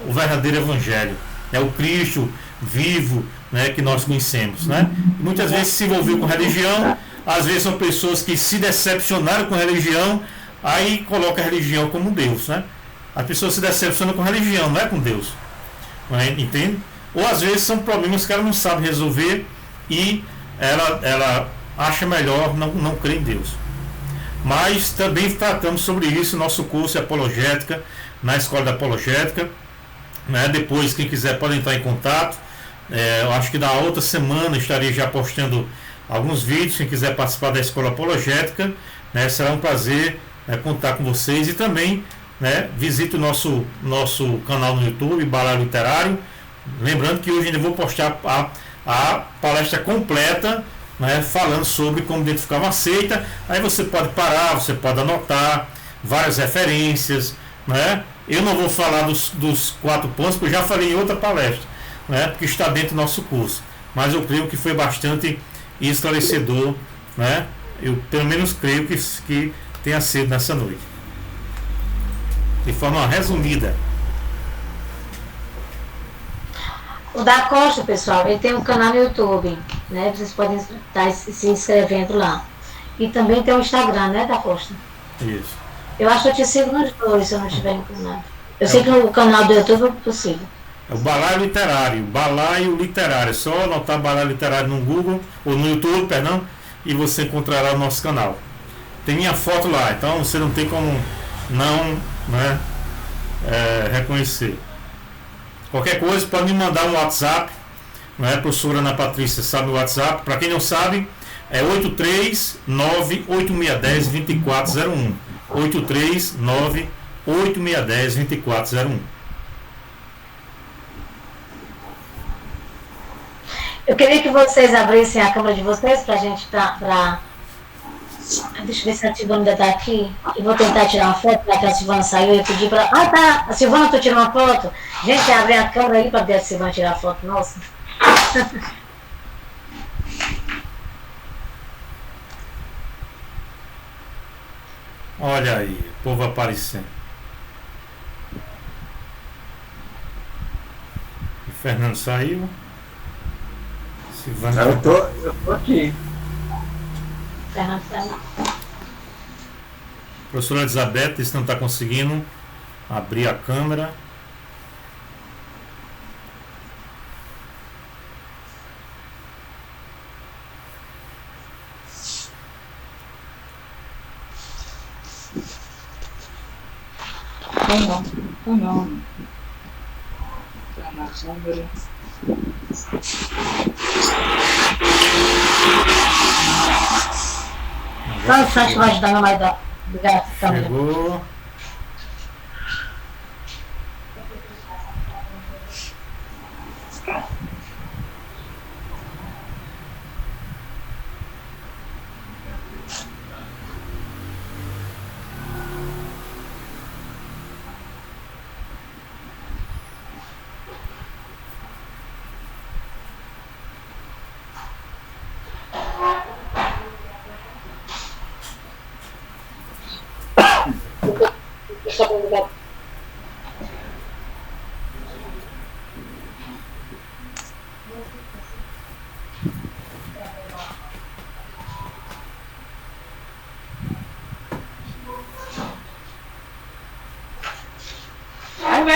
o verdadeiro Evangelho, né, o Cristo vivo, né, que nós conhecemos. Né? E muitas vezes se envolveu com religião, às vezes são pessoas que se decepcionaram com a religião, aí coloca a religião como Deus. Né? As pessoas se decepcionam com a religião, não é com Deus. Né? Entende? Ou às vezes são problemas que ela não sabe resolver e ela acha melhor não crer em Deus. Mas também tratamos sobre isso no nosso curso de apologética, na Escola da Apologética. Né? Depois, quem quiser pode entrar em contato. Eu acho que na outra semana estarei já postando alguns vídeos. Quem quiser participar da Escola Apologética, né, será um prazer contar com vocês. E também, né, visite o nosso canal no YouTube, Balaio Literário. Lembrando que hoje ainda vou postar a palestra completa, né, falando sobre como identificar uma seita. Aí você pode parar, você pode anotar várias referências. Né? Eu não vou falar dos 4 pontos, porque eu já falei em outra palestra, né, porque está dentro do nosso curso. Mas eu creio que foi bastante esclarecedor. Né? Eu pelo menos creio que tenha sido nessa noite. De forma resumida. O da Costa, pessoal, ele tem um canal no YouTube, né? Vocês podem estar se inscrevendo lá. E também tem o Instagram, né, da Costa? Isso. Eu acho que eu te sigo nos dois, se eu não estiver enganado. Eu sei que no canal do YouTube é possível. É o Balaio Literário. Balaio Literário. É só anotar Balaio Literário no Google, ou no YouTube, perdão, e você encontrará o nosso canal. Tem minha foto lá, então você não tem como não, né, reconhecer. Qualquer coisa pode me mandar um WhatsApp, né? A professora Ana Patrícia sabe o WhatsApp. Para quem não sabe, é 839-8610-2401. 839-8610-2401. Eu queria que vocês abrissem a câmera de vocês pra gente Deixa eu ver se a Silvana ainda tá aqui. Eu vou tentar tirar uma foto, já que a Silvana saiu e pedir pra. Ah, tá! A Silvana, tu tirou uma foto? Gente, abre a câmera aí pra ver a Silvana tirar a foto. Nossa. Olha aí, o povo aparecendo. O Fernando saiu. Silvana. Eu tô aqui. Fernando tá aí. A professora Elizabeth disse que não está conseguindo abrir a câmera. Não. Tá na câmera. Só o Santos vai ajudar mais da câmera. Chegou.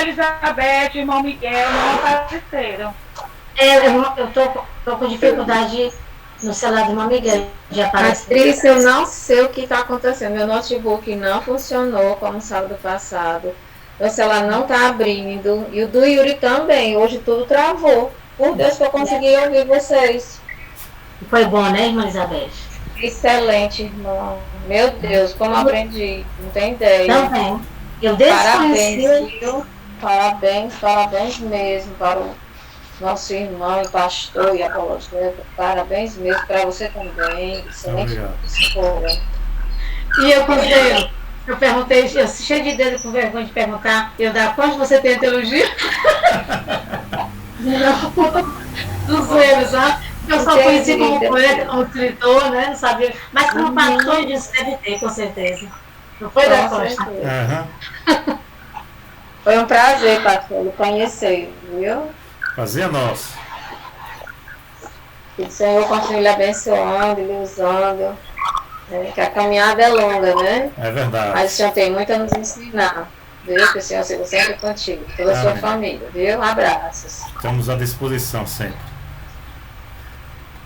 Elizabeth, irmão Miguel não apareceram. Eu tô com dificuldade no celular do meu Miguel de aparecer. Patrícia, eu não sei o que está acontecendo. Meu notebook não funcionou como sábado passado. Meu celular não está abrindo. E o do Yuri também. Hoje tudo travou. Por Deus que eu consegui ouvir vocês. Foi bom, né, irmã Elizabeth? Excelente, irmão. Meu Deus, como aprendi. Não tem ideia. Também. Eu Parabéns, desconheci. viu? Parabéns mesmo para o nosso irmão e pastor e apologeta. Parabéns mesmo para você também. Excelente escolha. E eu perguntei, eu cheio de dedo com vergonha de perguntar, quanto você tem em teologia? Dos erros, sabe? Eu só conheci como poeta, como escritor, né? Não sabia. Mas como pastor, eu disse, deve ter, com certeza. Não foi da Costa? Foi um prazer, pastor, lhe conhecer, viu? Prazer é nosso. Que o Senhor continue lhe abençoando, lhe usando. Né? Que a caminhada é longa, né? É verdade. Mas o Senhor tem muito a nos ensinar. Viu? Que o Senhor seja sempre contigo, toda a sua família, viu? Abraços. Estamos à disposição sempre.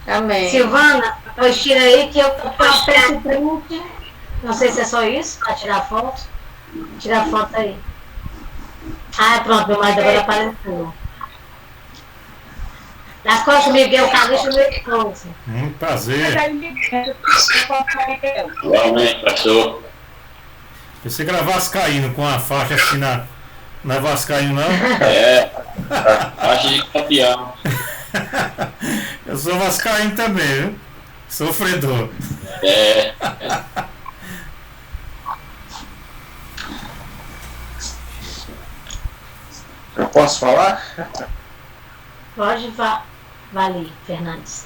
Amém. Silvana, pois tira aí que eu peço print. Não sei se é só isso, para tirar foto. Tira a foto aí. Pronto, meu marido agora apareceu. Da Costa, Miguel Calixto, meu esposo. Muito prazer. Igualmente, pastor. Se você gravar Vascaíno com a faixa assim não é Vascaíno, não? É, faixa de campeão. Eu sou Vascaíno também, viu? Sofredor. É. Eu posso falar? Pode valer, Fernandes.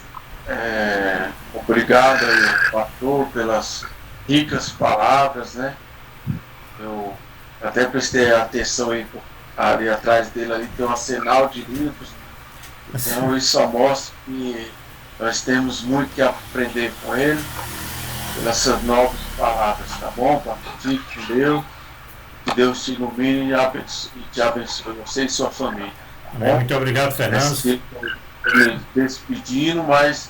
Obrigado aí, pastor, pelas ricas palavras, né? Eu até prestei atenção aí, ali atrás dele ali tem um arsenal de livros. Então isso só mostra que nós temos muito que aprender com ele, pelas novas palavras, tá bom? Fique com Deus, que Deus te ilumine e te abençoe, você e sua família. Muito obrigado, Fernando. Me despedindo, mas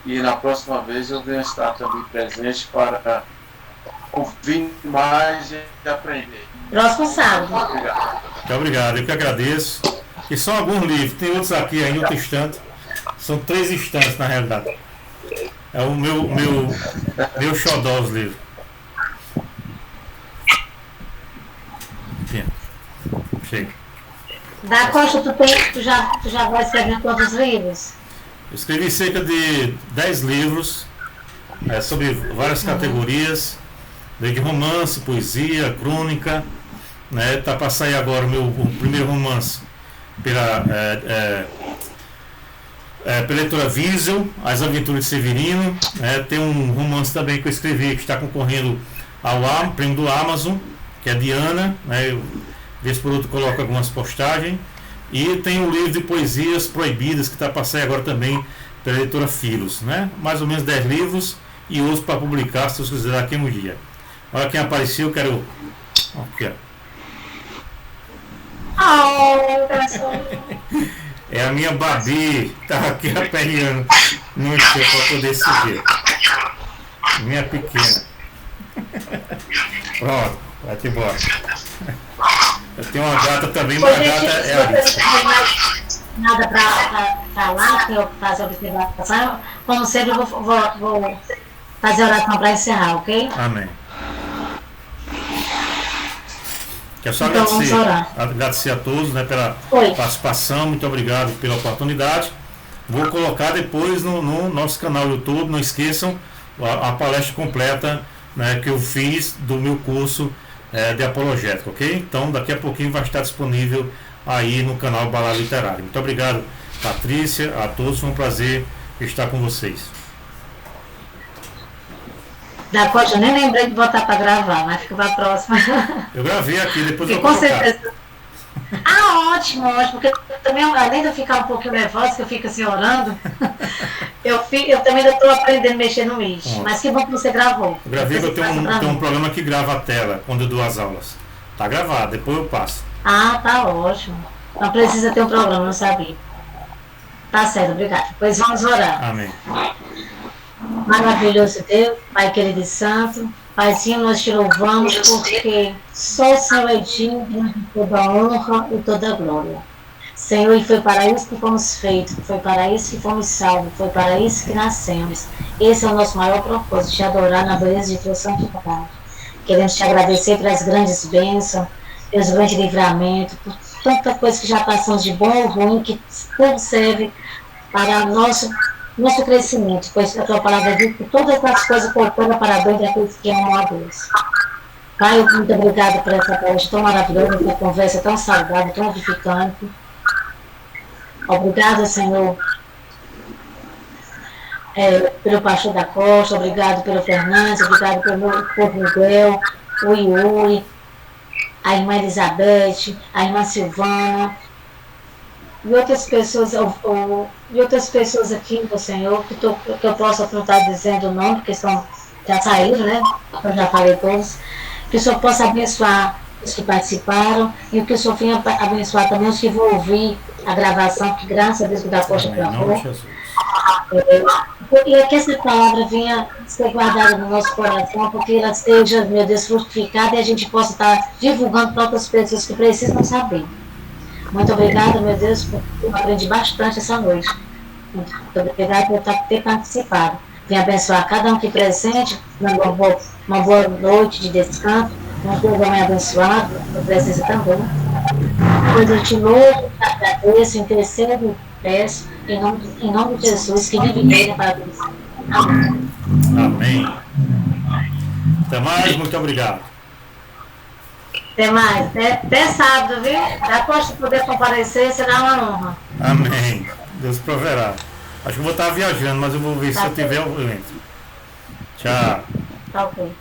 na próxima vez eu venho estar também presente para ouvir mais e aprender. Próximo sábado. Obrigado. Muito obrigado, eu que agradeço. E são alguns livros, tem outros aqui ainda, outro estante. São 3 estantes na realidade. É o meu xodó os livros. Chega. Da Costa, tu já vai escrever quantos livros? Eu escrevi cerca de 10 livros sobre várias categorias, desde romance, poesia, crônica. Tá para sair agora o primeiro romance pela editora Wiesel, As Aventuras de Severino. Tem um romance também que eu escrevi que está concorrendo ao prêmio do Amazon, que é Diana. Vez por outro coloco algumas postagens. E tem o livro de poesias proibidas que está para sair agora também pela editora Filos. Mais ou menos 10 livros e outros para publicar, se Deus quiser, daqui a um dia. Olha quem apareceu, eu quero. Aqui, é a minha Babi, tá aqui aperreando no chão para poder subir. Minha pequena. Pronto, vai-te embora. Eu tenho uma gata também, mas a gata é a Alice. Nada para falar, que eu faço observação. Como sempre, eu vou fazer oração para encerrar, ok? Amém. Quero só Então, agradecer a todos, pela participação. Muito obrigado pela oportunidade. Vou colocar depois no nosso canal YouTube. Não esqueçam a palestra completa que eu fiz do meu curso de apologética, ok? Então daqui a pouquinho vai estar disponível aí no canal Balada Literária. Muito obrigado, Patrícia, a todos, foi um prazer estar com vocês. Da Costa, eu nem lembrei de botar para gravar, mas fica para a próxima. Eu gravei aqui, depois eu vou colocar. Com certeza. Ótimo, porque eu também, além de eu ficar um pouquinho nervosa, que eu fico assim orando, eu também estou aprendendo a mexer no Meet. Mas que bom que você gravou. Eu gravei, eu tenho um programa que grava a tela quando eu dou as aulas. Tá gravado, depois eu passo. Ah, tá ótimo. Não precisa ter um programa, não sabia. Tá certo, obrigada. Pois vamos orar. Amém. Maravilhoso Deus, Pai querido e santo, Paizinho, nós te louvamos porque só o Senhor é digno de toda honra e toda glória. Senhor, e foi para isso que fomos feitos, foi para isso que fomos salvos, foi para isso que nascemos. Esse é o nosso maior propósito, te adorar na beleza de tua santidade. Queremos te agradecer pelas grandes bênçãos, pelos grandes livramentos, por tanta coisa que já passamos de bom ou ruim, que tudo serve para nosso crescimento, pois a tua palavra diz que todas as coisas cooperam para bem daqueles que amam a Deus. Pai, muito obrigado por essa palestra tão maravilhosa, por conversa tão saudável, tão edificante. Obrigado, Senhor, pelo pastor da Costa, obrigado pelo Fernandes, obrigado pelo Miguel, o Yuri, a irmã Elizabeth, a irmã Silvana, e outras pessoas aqui, meu Senhor, que eu possa não estar dizendo o nome, porque já saíram, né? Eu já falei todos. Que o Senhor possa abençoar os que participaram e que o Senhor venha abençoar também os que vão ouvir a gravação, que graças a Deus que da Costa gravou. E que essa palavra venha ser guardada no nosso coração, porque ela esteja, meu Deus, frutificada e a gente possa estar divulgando para outras pessoas que precisam saber. Muito obrigada, meu Deus, porque eu aprendi bastante essa noite. Muito obrigada por ter participado. Venha abençoar cada um aqui presente, uma boa noite de descanso, uma boa manhã abençoada, a presença também. Pois eu te louvo, agradeço, intercedo e peço, em nome de Jesus, que vive e reina para Deus. Amém. Amém. Até mais, muito obrigado. Até mais. Até sábado, viu? Depois de poder comparecer, será uma honra. Amém. Deus proverá. Acho que eu vou estar viajando, mas eu vou ver se eu tiver eu entro. Tchau. Tá ok.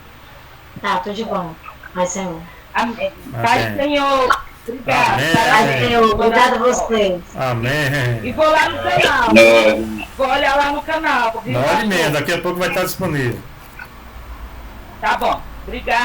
Tá, tudo de bom. Vai, Senhor. Amém. Amém. Pai, Senhor. Obrigado. Amém. Vai, Senhor. Obrigado a vocês. Amém. E vou lá no canal. Não, Vou olhar lá no canal. Viu, 9h30, pastor? daqui a pouco vai estar disponível. Tá bom. Obrigado.